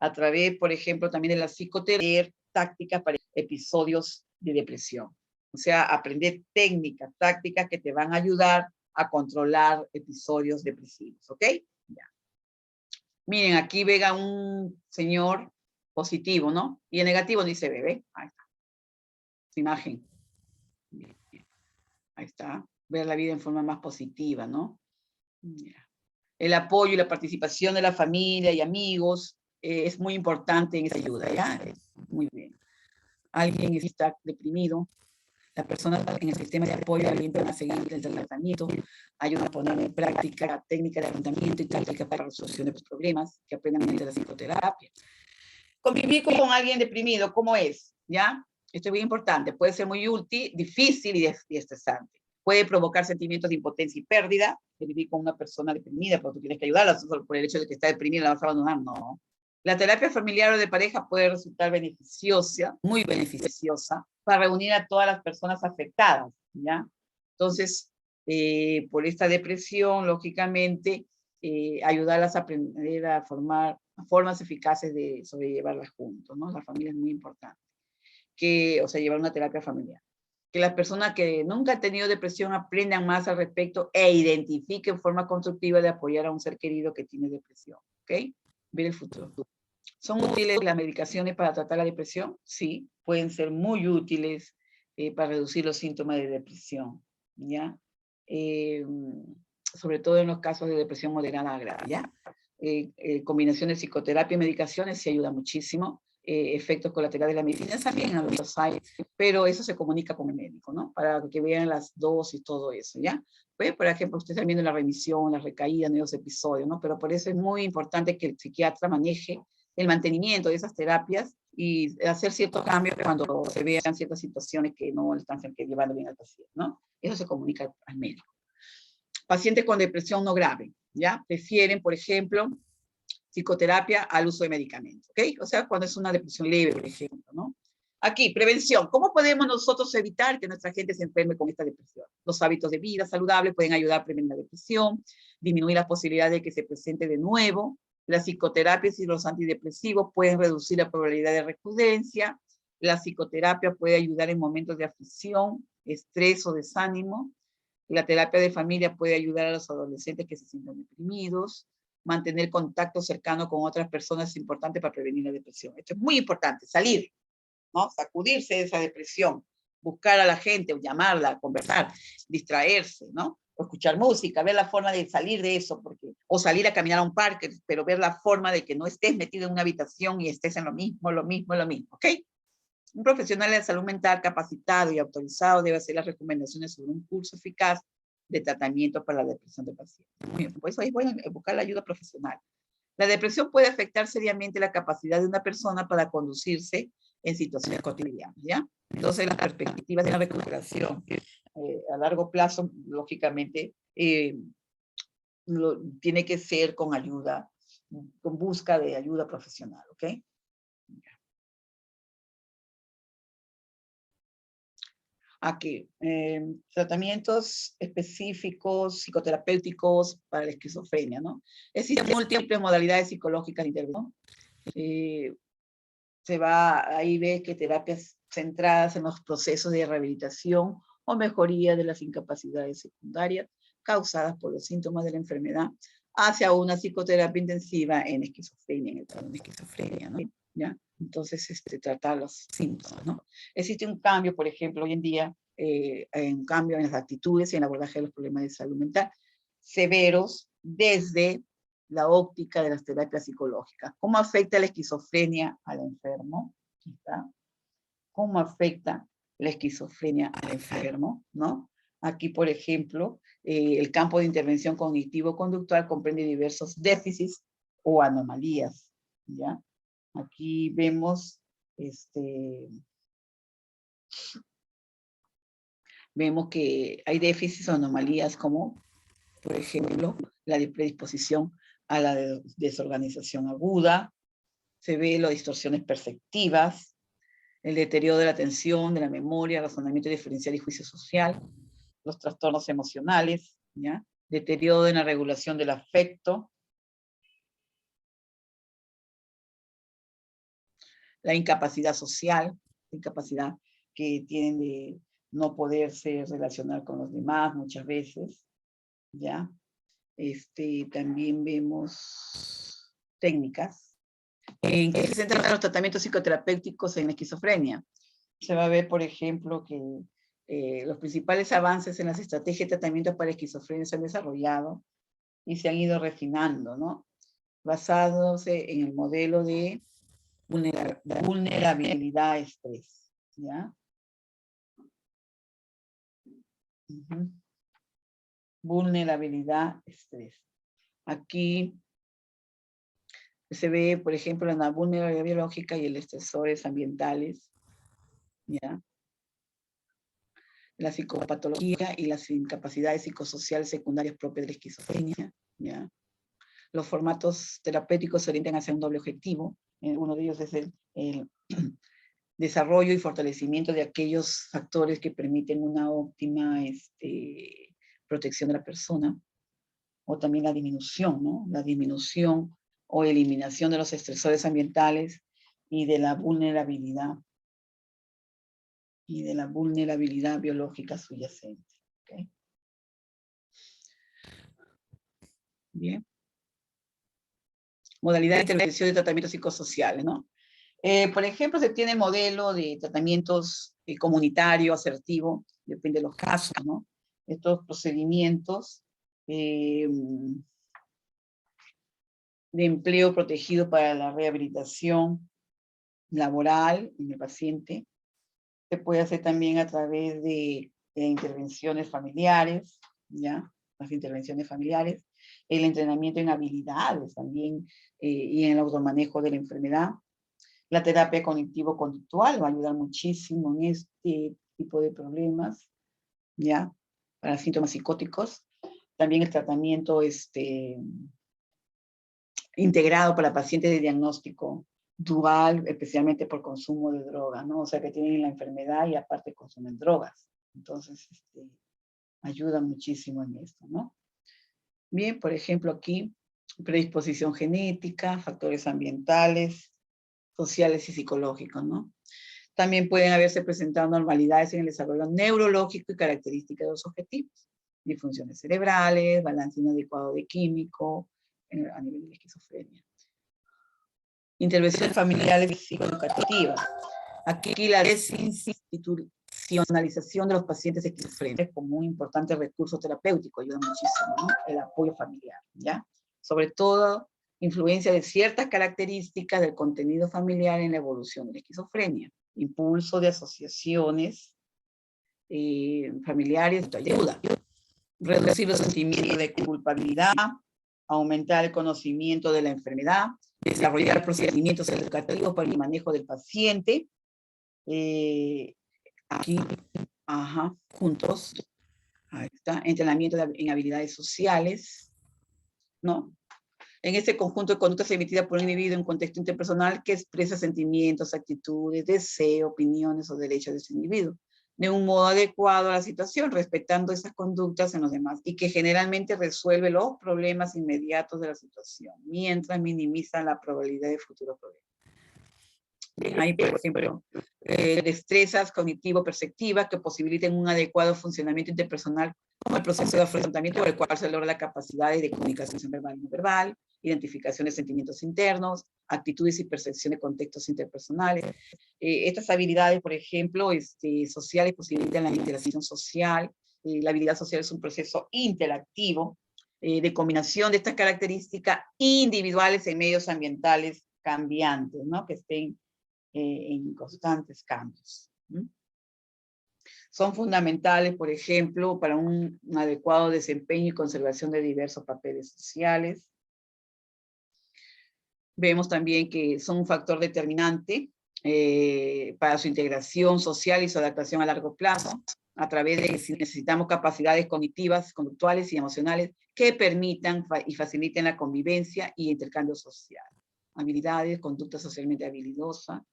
A través, por ejemplo, también de la psicoterapia, tácticas para episodios de depresión. O sea, aprender técnicas, tácticas que te van a ayudar a controlar episodios depresivos, ¿ok? Ya. Miren, aquí ven a un señor positivo, ¿no? Y el negativo ni se ve, ¿ve? Ahí está. Su imagen. Bien, bien. Ahí está. Ver la vida en forma más positiva, ¿no? Ya. El apoyo y la participación de la familia y amigos es muy importante en esa ayuda, ¿ya? Muy bien. Alguien está deprimido, Las personas en el sistema de apoyo alientan a seguir el tratamiento, ayudan a poner en práctica técnicas de afrontamiento y tácticas para la resolución de los problemas que aprendan mediante la psicoterapia. Convivir con alguien deprimido, ¿cómo es? ¿Ya? Esto es muy importante. Puede ser muy útil, difícil y estresante. Puede provocar sentimientos de impotencia y pérdida, de vivir con una persona deprimida, porque tú tienes que ayudarla solo por el hecho de que está deprimida, la vas a abandonar, no. La terapia familiar o de pareja puede resultar beneficiosa, muy beneficiosa, para reunir a todas las personas afectadas, ¿ya? Entonces, por esta depresión, lógicamente, ayudarlas a aprender a formar formas eficaces de sobrellevarlas juntos, ¿no? La familia es muy importante. O sea, llevar una terapia familiar. Que las personas que nunca han tenido depresión aprendan más al respecto e identifiquen forma constructiva de apoyar a un ser querido que tiene depresión, ¿ok? Ver el futuro. ¿Son útiles las medicaciones para tratar la depresión? Sí, pueden ser muy útiles para reducir los síntomas de depresión, ¿ya? Sobre todo en los casos de depresión moderada a grave, ¿ya? Combinación de psicoterapia y medicaciones sí ayuda muchísimo. Efectos colaterales de la medicina también los hay, pero eso se comunica con el médico, ¿no? Para que vean las dosis y todo eso, ¿ya? Pues, por ejemplo, ustedes están viendo la remisión, la recaída, nuevos episodios, ¿no? Pero por eso es muy importante que el psiquiatra maneje el mantenimiento de esas terapias y hacer ciertos cambios cuando se vean ciertas situaciones que no están llevando bien al paciente, ¿no? Eso se comunica al médico. Pacientes con depresión no grave, ¿ya? Prefieren, por ejemplo, psicoterapia al uso de medicamentos, ¿ok? O sea, cuando es una depresión leve, por ejemplo, ¿no? Aquí, prevención. ¿Cómo podemos nosotros evitar que nuestra gente se enferme con esta depresión? Los hábitos de vida saludables pueden ayudar a prevenir la depresión, disminuir las posibilidades de que se presente de nuevo. Las psicoterapias y los antidepresivos pueden reducir la probabilidad de recurrencia. La psicoterapia puede ayudar en momentos de aflicción, estrés o desánimo. La terapia de familia puede ayudar a los adolescentes que se sienten deprimidos. Mantener contacto cercano con otras personas es importante para prevenir la depresión. Esto es muy importante, salir, ¿no? Sacudirse de esa depresión, buscar a la gente, llamarla, conversar, distraerse, ¿no? O escuchar música, ver la forma de salir de eso, o salir a caminar a un parque, pero ver la forma de que no estés metido en una habitación y estés en lo mismo, ¿ok? Un profesional de la salud mental capacitado y autorizado debe hacer las recomendaciones sobre un curso eficaz de tratamiento para la depresión del paciente. Por eso es bueno buscar la ayuda profesional. La depresión puede afectar seriamente la capacidad de una persona para conducirse en situaciones cotidianas, ¿ya? Entonces, las perspectivas de la recuperación a largo plazo, lógicamente, tiene que ser con ayuda, con busca de ayuda profesional, ¿ok? Aquí, tratamientos específicos, psicoterapéuticos para la esquizofrenia, ¿no? Existen múltiples modalidades psicológicas de intervención. Ahí ve que terapias centradas en los procesos de rehabilitación o mejoría de las incapacidades secundarias causadas por los síntomas de la enfermedad hacia una psicoterapia intensiva en esquizofrenia, en el caso de esquizofrenia, ¿no? ¿Ya? Entonces, tratar los síntomas, ¿no? Existe un cambio, por ejemplo, hoy en día, un cambio en las actitudes y en el abordaje de los problemas de salud mental severos desde la óptica de las terapias psicológicas. ¿Cómo afecta la esquizofrenia al enfermo? ¿Está? ¿Cómo afecta la esquizofrenia al enfermo? ¿No? Aquí, por ejemplo, el campo de intervención cognitivo-conductual comprende diversos déficits o anomalías, ¿ya? Aquí vemos, vemos que hay déficits o anomalías como, por ejemplo, la predisposición a la desorganización aguda, se ve las distorsiones perceptivas, el deterioro de la atención, de la memoria, razonamiento diferencial y juicio social, los trastornos emocionales, ¿ya? Deterioro de la regulación del afecto, la incapacidad social, la incapacidad que tienen de no poderse relacionar con los demás muchas veces, ¿ya? También vemos técnicas. ¿En qué se centran los tratamientos psicoterapéuticos en esquizofrenia? Se va a ver, por ejemplo, que los principales avances en las estrategias de tratamiento para esquizofrenia se han desarrollado y se han ido refinando, ¿no? Basándose en el modelo de vulnerabilidad a estrés, ¿ya? Ujú. Vulnerabilidad, estrés. Aquí se ve, por ejemplo, la vulnerabilidad biológica y los estresores ambientales, ¿ya? La psicopatología y las incapacidades psicosociales secundarias propias de la esquizofrenia, ¿ya? Los formatos terapéuticos se orientan hacia un doble objetivo. Uno de ellos es el desarrollo y fortalecimiento de aquellos factores que permiten una óptima protección de la persona, o también la disminución, ¿no? La disminución o eliminación de los estresores ambientales y de la vulnerabilidad biológica subyacente. ¿Okay? Bien. Modalidad de intervención de tratamientos psicosociales, ¿no? Por ejemplo, se tiene modelo de tratamientos comunitario, asertivo, depende de los casos, ¿no? Estos procedimientos de empleo protegido para la rehabilitación laboral en el paciente. Se puede hacer también a través de intervenciones familiares, ¿ya? Las intervenciones familiares, el entrenamiento en habilidades también y en el automanejo de la enfermedad. La terapia cognitivo-conductual va a ayudar muchísimo en este tipo de problemas, ¿ya? Para síntomas psicóticos. También el tratamiento integrado para pacientes de diagnóstico dual, especialmente por consumo de drogas, ¿no? O sea, que tienen la enfermedad y aparte consumen drogas. Entonces, ayuda muchísimo en esto, ¿no? Bien, por ejemplo, aquí, predisposición genética, factores ambientales, sociales y psicológicos, ¿no? También pueden haberse presentado normalidades en el desarrollo neurológico y características de los objetivos, disfunciones cerebrales, balance inadecuado de químico, a nivel de esquizofrenia. Intervenciones familiares y psicoeducativas. Aquí la desinstitucionalización de los pacientes esquizofrénicos como un importante recurso terapéutico, ayuda muchísimo, ¿no? El apoyo familiar, ¿ya? Sobre todo, influencia de ciertas características del contenido familiar en la evolución de la esquizofrenia. Impulso de asociaciones familiares de ayuda. Reducir los sentimientos de culpabilidad, aumentar el conocimiento de la enfermedad, desarrollar procedimientos educativos para el manejo del paciente. Aquí, juntos, ahí está, entrenamiento en habilidades sociales, ¿no? En este conjunto de conductas emitidas por un individuo en un contexto interpersonal que expresa sentimientos, actitudes, deseos, opiniones o derechos de ese individuo, de un modo adecuado a la situación, respetando esas conductas en los demás, y que generalmente resuelve los problemas inmediatos de la situación, mientras minimiza la probabilidad de futuros problemas. Hay, por ejemplo, destrezas cognitivo-perceptivas que posibiliten un adecuado funcionamiento interpersonal, como el proceso de afrontamiento por el cual se logra la capacidad de comunicación verbal y no verbal, identificación de sentimientos internos, actitudes y percepción de contextos interpersonales. Estas habilidades, por ejemplo, sociales posibilitan la interacción social. La habilidad social es un proceso interactivo de combinación de estas características individuales en medios ambientales cambiantes, ¿no? Que estén en constantes cambios. Son fundamentales, por ejemplo, para un adecuado desempeño y conservación de diversos papeles sociales. Vemos también que son un factor determinante para su integración social y su adaptación a largo plazo, a través de que necesitamos capacidades cognitivas, conductuales y emocionales que permitan y faciliten la convivencia y intercambio social. Habilidades, conducta socialmente habilidosa.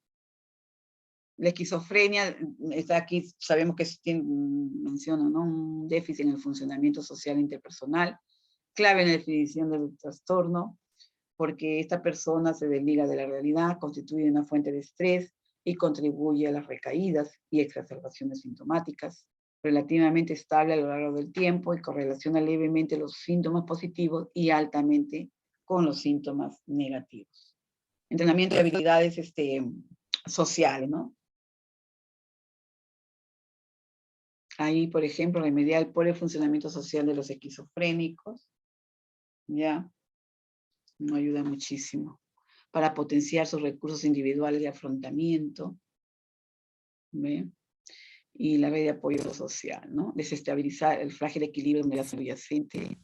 La esquizofrenia está aquí, sabemos que menciona, ¿no? Un déficit en el funcionamiento social interpersonal, clave en la definición del trastorno, porque esta persona se desliga de la realidad, constituye una fuente de estrés y contribuye a las recaídas y exacerbaciones sintomáticas, relativamente estable a lo largo del tiempo y correlaciona levemente los síntomas positivos y altamente con los síntomas negativos. Entrenamiento de habilidades sociales, ¿no? Ahí, por ejemplo, remediar por el funcionamiento social de los esquizofrénicos, ¿ya? Nos ayuda muchísimo para potenciar sus recursos individuales de afrontamiento, ¿ve? y la red de apoyo social, ¿no? Desestabilizar el frágil equilibrio de la subyacente.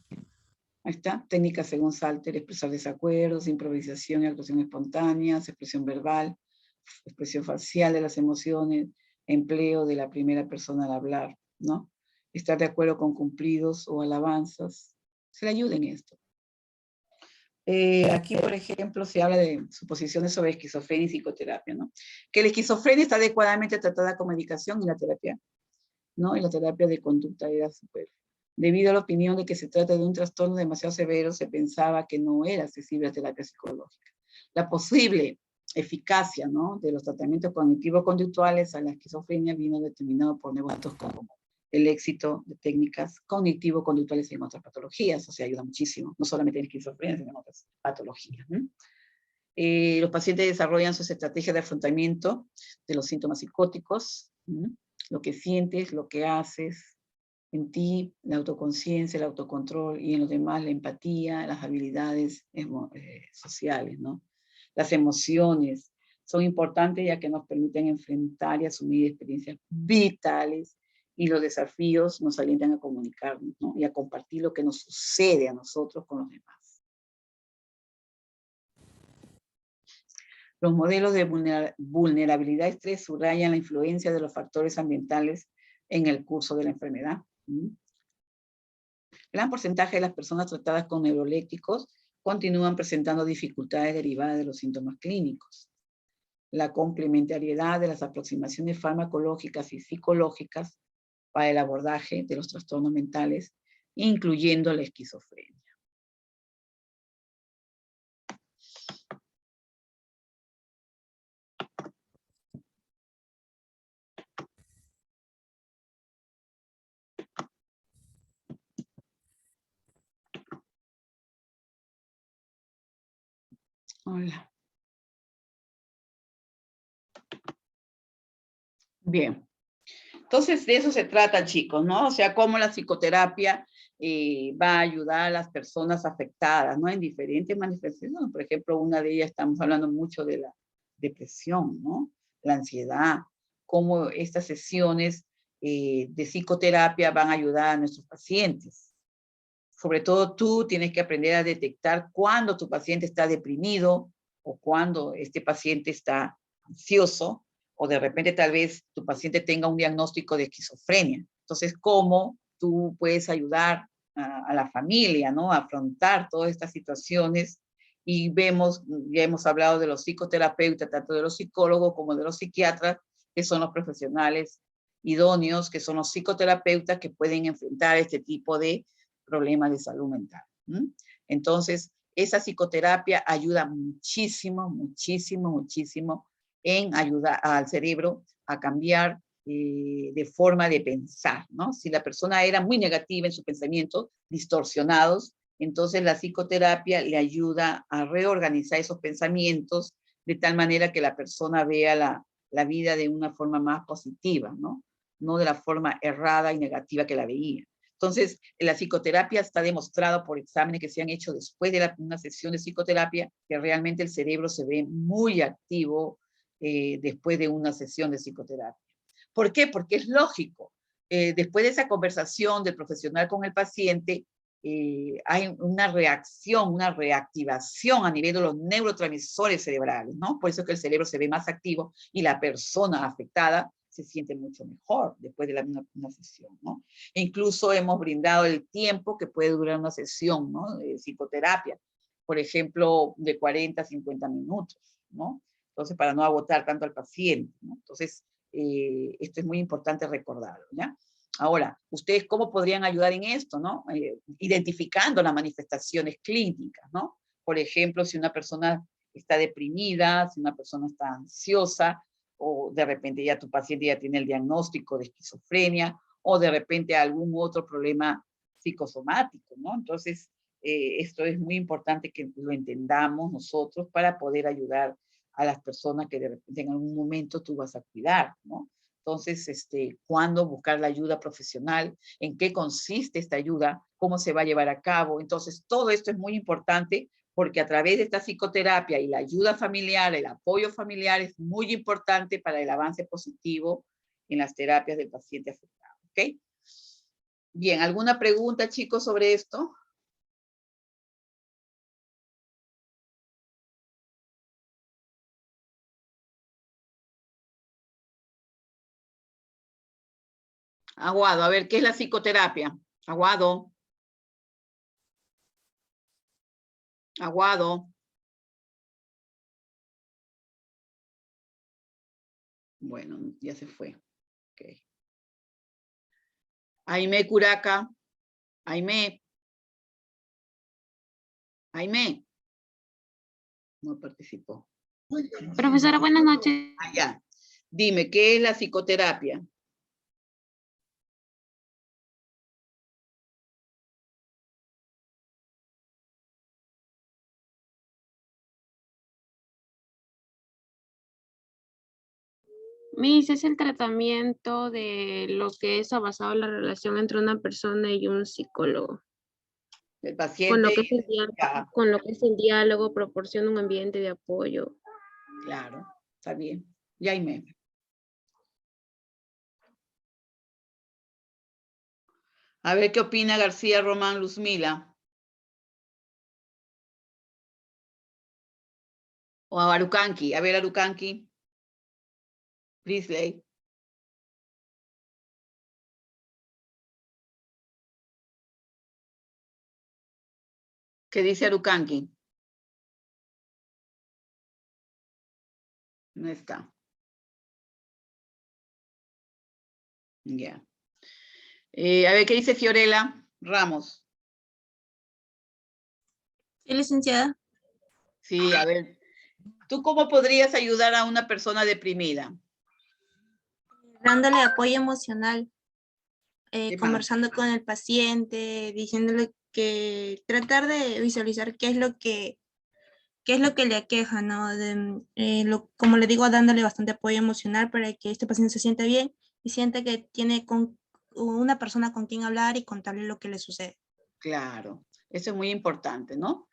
Ahí está, técnicas según Salter, expresar desacuerdos, improvisación y actuación espontánea, expresión verbal, expresión facial de las emociones, empleo de la primera persona al hablar, ¿no? Estar de acuerdo con cumplidos o alabanzas. Se le ayuda en esto. Aquí, por ejemplo, se habla de suposiciones sobre esquizofrenia y psicoterapia, ¿no? Que la esquizofrenia está adecuadamente tratada con medicación y la terapia, ¿no? Y la terapia de conducta era súper. Debido a la opinión de que se trata de un trastorno demasiado severo, se pensaba que no era accesible a terapia psicológica. La posible eficacia, ¿no?, de los tratamientos cognitivo-conductuales a la esquizofrenia vino determinado por nuevos datos como el éxito de técnicas cognitivo-conductuales en otras patologías, o sea, ayuda muchísimo, no solamente en esquizofrenia, sino en otras patologías. Los pacientes desarrollan sus estrategias de afrontamiento de los síntomas psicóticos, lo que sientes, lo que haces, en ti, la autoconciencia, el autocontrol, y en los demás, la empatía, las habilidades sociales, ¿no? Las emociones son importantes ya que nos permiten enfrentar y asumir experiencias vitales, y los desafíos nos alientan a comunicarnos, ¿no? Y a compartir lo que nos sucede a nosotros con los demás. Los modelos de vulnerabilidad y estrés subrayan la influencia de los factores ambientales en el curso de la enfermedad. Gran porcentaje de las personas tratadas con neurolépticos continúan presentando dificultades derivadas de los síntomas clínicos. La complementariedad de las aproximaciones farmacológicas y psicológicas para el abordaje de los trastornos mentales, incluyendo la esquizofrenia. Hola. Bien. Entonces, de eso se trata, chicos, ¿no? O sea, cómo la psicoterapia va a ayudar a las personas afectadas, ¿no? En diferentes manifestaciones. Por ejemplo, una de ellas, estamos hablando mucho de la depresión, ¿no? La ansiedad, cómo estas sesiones de psicoterapia van a ayudar a nuestros pacientes. Sobre todo tú tienes que aprender a detectar cuando tu paciente está deprimido o cuando este paciente está ansioso, o de repente tal vez tu paciente tenga un diagnóstico de esquizofrenia. Entonces, ¿cómo tú puedes ayudar a la familia, ¿no?, a afrontar todas estas situaciones? Y vemos, ya hemos hablado de los psicoterapeutas, tanto de los psicólogos como de los psiquiatras, que son los profesionales idóneos, que son los psicoterapeutas que pueden enfrentar este tipo de problemas de salud mental. Entonces, esa psicoterapia ayuda muchísimo, muchísimo, muchísimo en ayudar al cerebro a cambiar de forma de pensar, ¿no? Si la persona era muy negativa en sus pensamientos, distorsionados, entonces la psicoterapia le ayuda a reorganizar esos pensamientos de tal manera que la persona vea la vida de una forma más positiva, ¿no? No de la forma errada y negativa que la veía. Entonces, la psicoterapia está demostrado por exámenes que se han hecho después de una sesión de psicoterapia, que realmente el cerebro se ve muy activo después de una sesión de psicoterapia. ¿Por qué? Porque es lógico. Después de esa conversación del profesional con el paciente, hay una reacción, una reactivación a nivel de los neurotransmisores cerebrales, ¿no? Por eso es que el cerebro se ve más activo y la persona afectada se siente mucho mejor después de una sesión, ¿no? E incluso hemos brindado el tiempo que puede durar una sesión, ¿no?, de psicoterapia, por ejemplo, de 40 a 50 minutos, ¿no? Entonces, para no agotar tanto al paciente, ¿no? Entonces, esto es muy importante recordarlo, ¿ya? Ahora, ¿ustedes cómo podrían ayudar en esto, no? Identificando las manifestaciones clínicas, ¿no? Por ejemplo, si una persona está deprimida, si una persona está ansiosa, o de repente ya tu paciente ya tiene el diagnóstico de esquizofrenia, o de repente algún otro problema psicosomático, ¿no? Entonces, esto es muy importante que lo entendamos nosotros para poder ayudar a las personas que de repente en algún momento tú vas a cuidar, ¿no? Entonces, ¿cuándo buscar la ayuda profesional? ¿En qué consiste esta ayuda? ¿Cómo se va a llevar a cabo? Entonces, todo esto es muy importante porque a través de esta psicoterapia y la ayuda familiar, el apoyo familiar es muy importante para el avance positivo en las terapias del paciente afectado. ¿Ok? Bien, ¿alguna pregunta, chicos, sobre esto? Aguado, a ver, ¿qué es la psicoterapia? Aguado. Aguado. Bueno, ya se fue. Okay. Aime Curaca. Aime. Aime. No participó. Profesora, buenas noches. Ah, ya. Dime, ¿qué es la psicoterapia? Miss, es el tratamiento de lo que es basado en la relación entre una persona y un psicólogo. El Con paciente. lo que es el diálogo, Ya, con lo que es el diálogo, proporciona un ambiente de apoyo. claro, está bien. Ya, Aime. A ver qué opina García Román Luzmila. O a Arucanqui. A ver, Arucanqui. Priestley. ¿Qué dice Arucanqui? No está. Ya. A ver, ¿qué dice Fiorella Ramos? Sí, licenciada. Sí, a ver. ¿Tú cómo podrías ayudar a una persona deprimida? Dándole apoyo emocional, ¿Qué más? conversando con el paciente, diciéndole que tratar de visualizar qué es lo que le aqueja, ¿no? Como le digo, dándole bastante apoyo emocional para que este paciente se sienta bien y sienta que tiene una persona con quien hablar y contarle lo que le sucede. Claro, eso es muy importante, ¿no?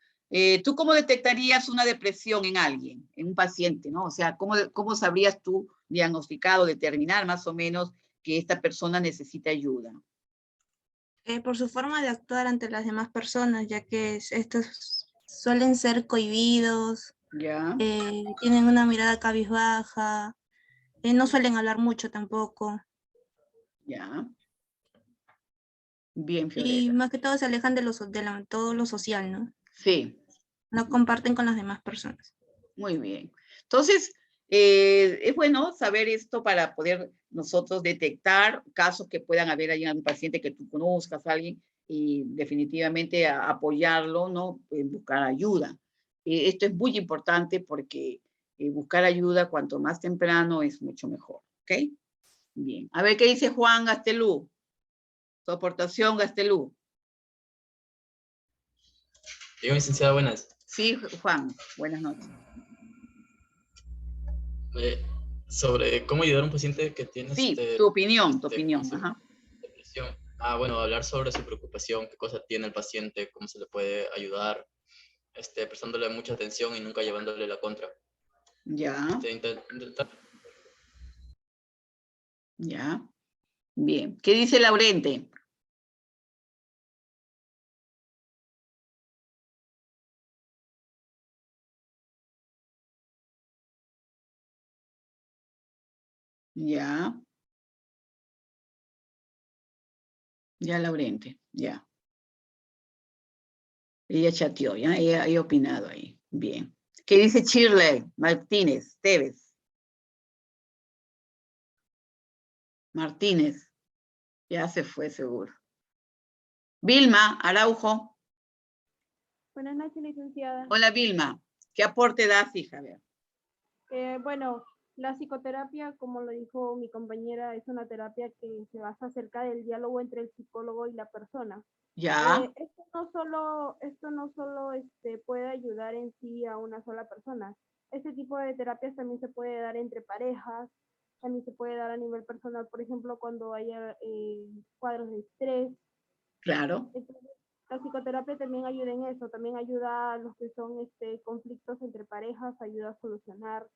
¿Tú cómo detectarías una depresión en alguien, en un paciente, ¿no? O sea, ¿cómo sabrías tú diagnosticar o determinar más o menos que esta persona necesita ayuda? Por su forma de actuar ante las demás personas, ya que estos suelen ser cohibidos, Ya, tienen una mirada cabizbaja, no suelen hablar mucho tampoco, ya. Bien, y Fiorella. más que todo se alejan de todo lo social, ¿no? Sí, No comparten con las demás personas. muy bien. Entonces, es bueno saber esto para poder nosotros detectar casos que puedan haber ahí en algún paciente que tú conozcas, alguien, y definitivamente apoyarlo, ¿no? En buscar ayuda. Esto es muy importante porque buscar ayuda cuanto más temprano es mucho mejor, ¿ok? Bien. A ver qué dice Juan Gastelú. Su aportación, Gastelú. Digo, licenciada, buenas. Sí, Juan, buenas noches. Eh, Sobre cómo ayudar a un paciente que tiene Sí, tu opinión, depresión. ajá. Depresión. Bueno, hablar sobre su preocupación, qué cosa tiene el paciente, cómo se le puede ayudar, prestándole mucha atención y nunca llevándole la contra. Ya, Intentar. ya. Bien. ¿Qué dice Laurente? Ya. Ya, Laurente. Ya. Ella chateó, ya. Ella ha opinado ahí. Bien. ¿Qué dice Shirley Martínez? Tevez. Martínez. Ya se fue seguro. Vilma Araujo. Buenas noches, licenciada. Hola, Vilma. ¿Qué aporte das, hija? A ver. Bueno, la psicoterapia, como lo dijo mi compañera, es una terapia que se basa acerca del diálogo entre el psicólogo y la persona. Ya. Esto no solo puede ayudar en sí a una sola persona. Este tipo de terapias también se puede dar entre parejas, también se puede dar a nivel personal, por ejemplo, cuando haya cuadros de estrés. Claro. Entonces, la psicoterapia también ayuda en eso, también ayuda a los que son conflictos entre parejas, ayuda a solucionar,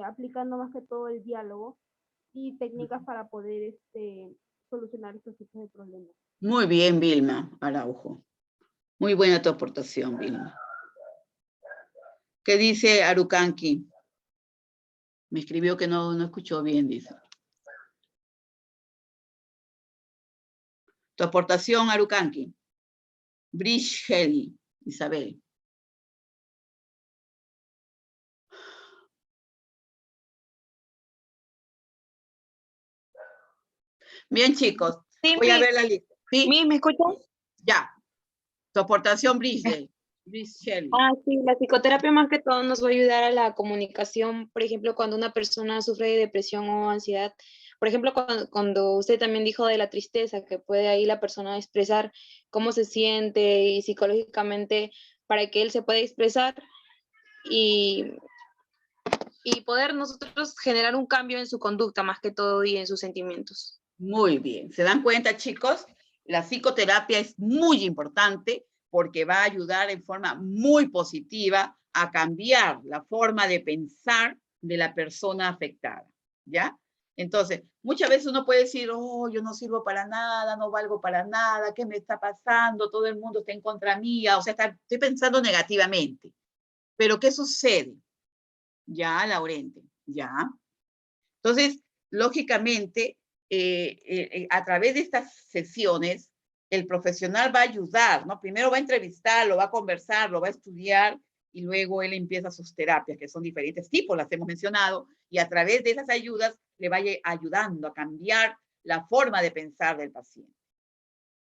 aplicando más que todo el diálogo. y técnicas para poder solucionar estos tipos de problemas. Muy bien, Vilma Araujo. Muy buena tu aportación, Vilma. ¿Qué dice Arucanqui? Me escribió que no escuchó bien, dice. Tu aportación, Arucanqui. Brish Heli, Isabel. Bien, chicos. Sí, Voy a ver la lista. ¿Sí? ¿Me escuchan? Ya. Tu aportación, Brish Heli. Sí, la psicoterapia más que todo nos va a ayudar a la comunicación, por ejemplo, cuando una persona sufre de depresión o ansiedad. Por ejemplo, cuando usted también dijo de la tristeza, que puede ahí la persona expresar cómo se siente y psicológicamente para que él se pueda expresar y poder nosotros generar un cambio en su conducta más que todo y en sus sentimientos. Muy bien. ¿Se dan cuenta, chicos? La psicoterapia es muy importante porque va a ayudar en forma muy positiva a cambiar la forma de pensar de la persona afectada, ¿ya? Entonces, muchas veces uno puede decir, oh, yo no sirvo para nada, no valgo para nada, ¿qué me está pasando? Todo el mundo está en contra mía, o sea, estoy pensando negativamente. Pero, ¿qué sucede? Ya, Laurente, ya. Entonces, lógicamente, a través de estas sesiones, el profesional va a ayudar, ¿no? Primero va a entrevistarlo, va a conversar, lo va a estudiar, y luego él empieza sus terapias, que son diferentes tipos, las hemos mencionado, y a través de esas ayudas le vaya ayudando a cambiar la forma de pensar del paciente,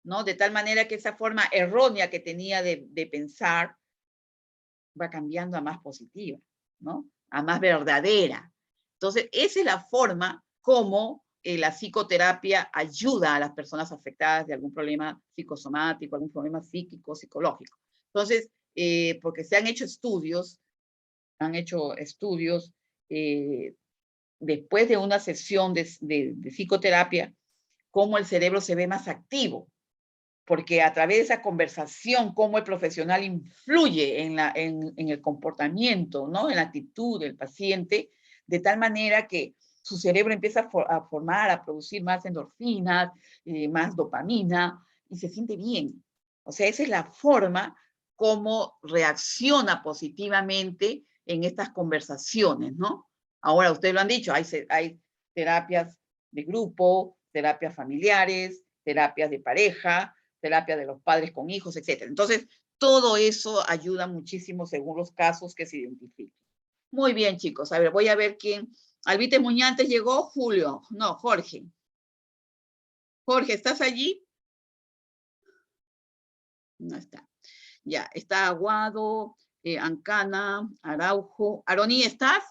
¿no? De tal manera que esa forma errónea que tenía de pensar va cambiando a más positiva, ¿no? A más verdadera. Entonces, esa es la forma como la psicoterapia ayuda a las personas afectadas de algún problema psicosomático, algún problema psíquico, psicológico. Entonces, porque se han hecho estudios después de una sesión de psicoterapia, cómo el cerebro se ve más activo, porque a través de esa conversación, cómo el profesional influye en el comportamiento, ¿no? En la actitud del paciente, de tal manera que su cerebro empieza a producir más endorfinas, más dopamina, y se siente bien. O sea, esa es la forma como reacciona positivamente en estas conversaciones, ¿no? Ahora, ustedes lo han dicho, hay terapias de grupo, terapias familiares, terapias de pareja, terapia de los padres con hijos, etc. Entonces, todo eso ayuda muchísimo según los casos que se identifiquen. Muy bien, chicos. A ver, voy a ver quién. Alvite Muñantes llegó, Julio. No, Jorge. Jorge, ¿estás allí? No está. Ya, está Aguado, Ancana, Araujo. Aroní, ¿estás?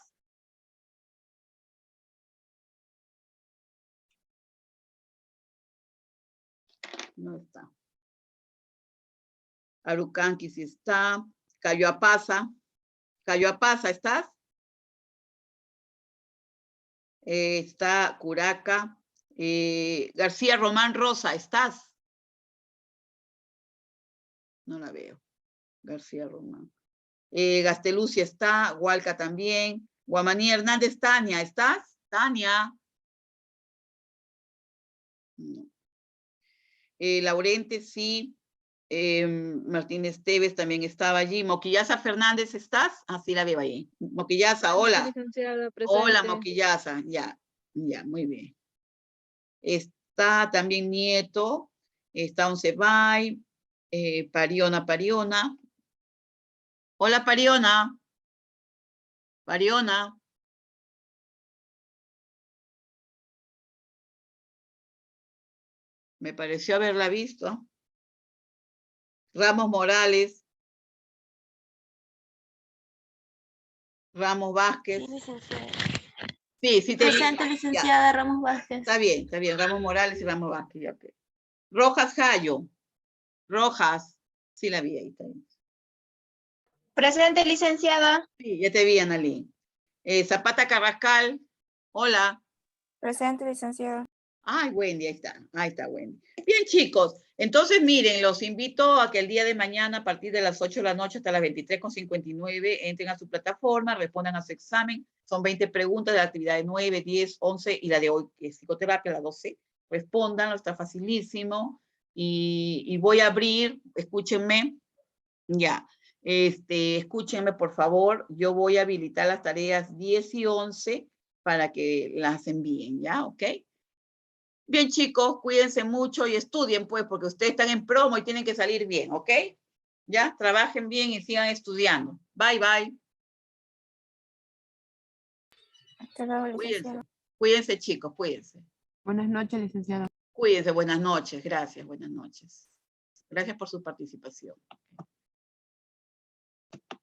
No está. Arucanqui sí está. Cayoapasa. Cayoapasa, ¿estás? Está Curaca. García Román Rosa, ¿estás? No la veo. García Román. Gastelucia está, Hualca también. Guamaní Hernández, Tania, ¿estás? Tania. No. Laurente, sí. Martínez Teves también estaba allí. Moquillaza Fernández, ¿estás? Así la veo ahí. Moquillaza, hola. Hola, Moquillaza, ya, muy bien. Está también Nieto, está Oncebay, Pariona. Hola, Pariona. Me pareció haberla visto. Ramos Morales. Ramos Vázquez. Sí, te Presente, licenciada Ramos Vázquez. Está bien, Ramos Morales y Ramos Vázquez. Ya. Rojas Jayo. Rojas. Sí la vi ahí también. Presente, licenciada. Sí, ya te vi, Analí. Zapata Carrascal. Hola. Presente, licenciada. Ay, Wendy, ahí está Wendy. Bien, chicos, entonces miren, los invito a que el día de mañana, a partir de las 8 de la noche hasta las 23:59, entren a su plataforma, respondan a su examen. Son 20 preguntas de la actividad de 9, 10, 11 y la de hoy, que es psicoterapia, la 12. Respondan, está facilísimo. Y voy a abrir, escúchenme, ya. Escúchenme, por favor. Yo voy a habilitar las tareas 10 y 11 para que las envíen, ¿ya? ¿Ok? Bien, chicos, cuídense mucho y estudien, pues, porque ustedes están en promo y tienen que salir bien, ¿ok? Ya, trabajen bien y sigan estudiando. Bye, bye. Hasta luego, Cuídense. licenciado. Cuídense, chicos, cuídense. Buenas noches, licenciado. Cuídense, buenas noches. Gracias, buenas noches. Gracias por su participación.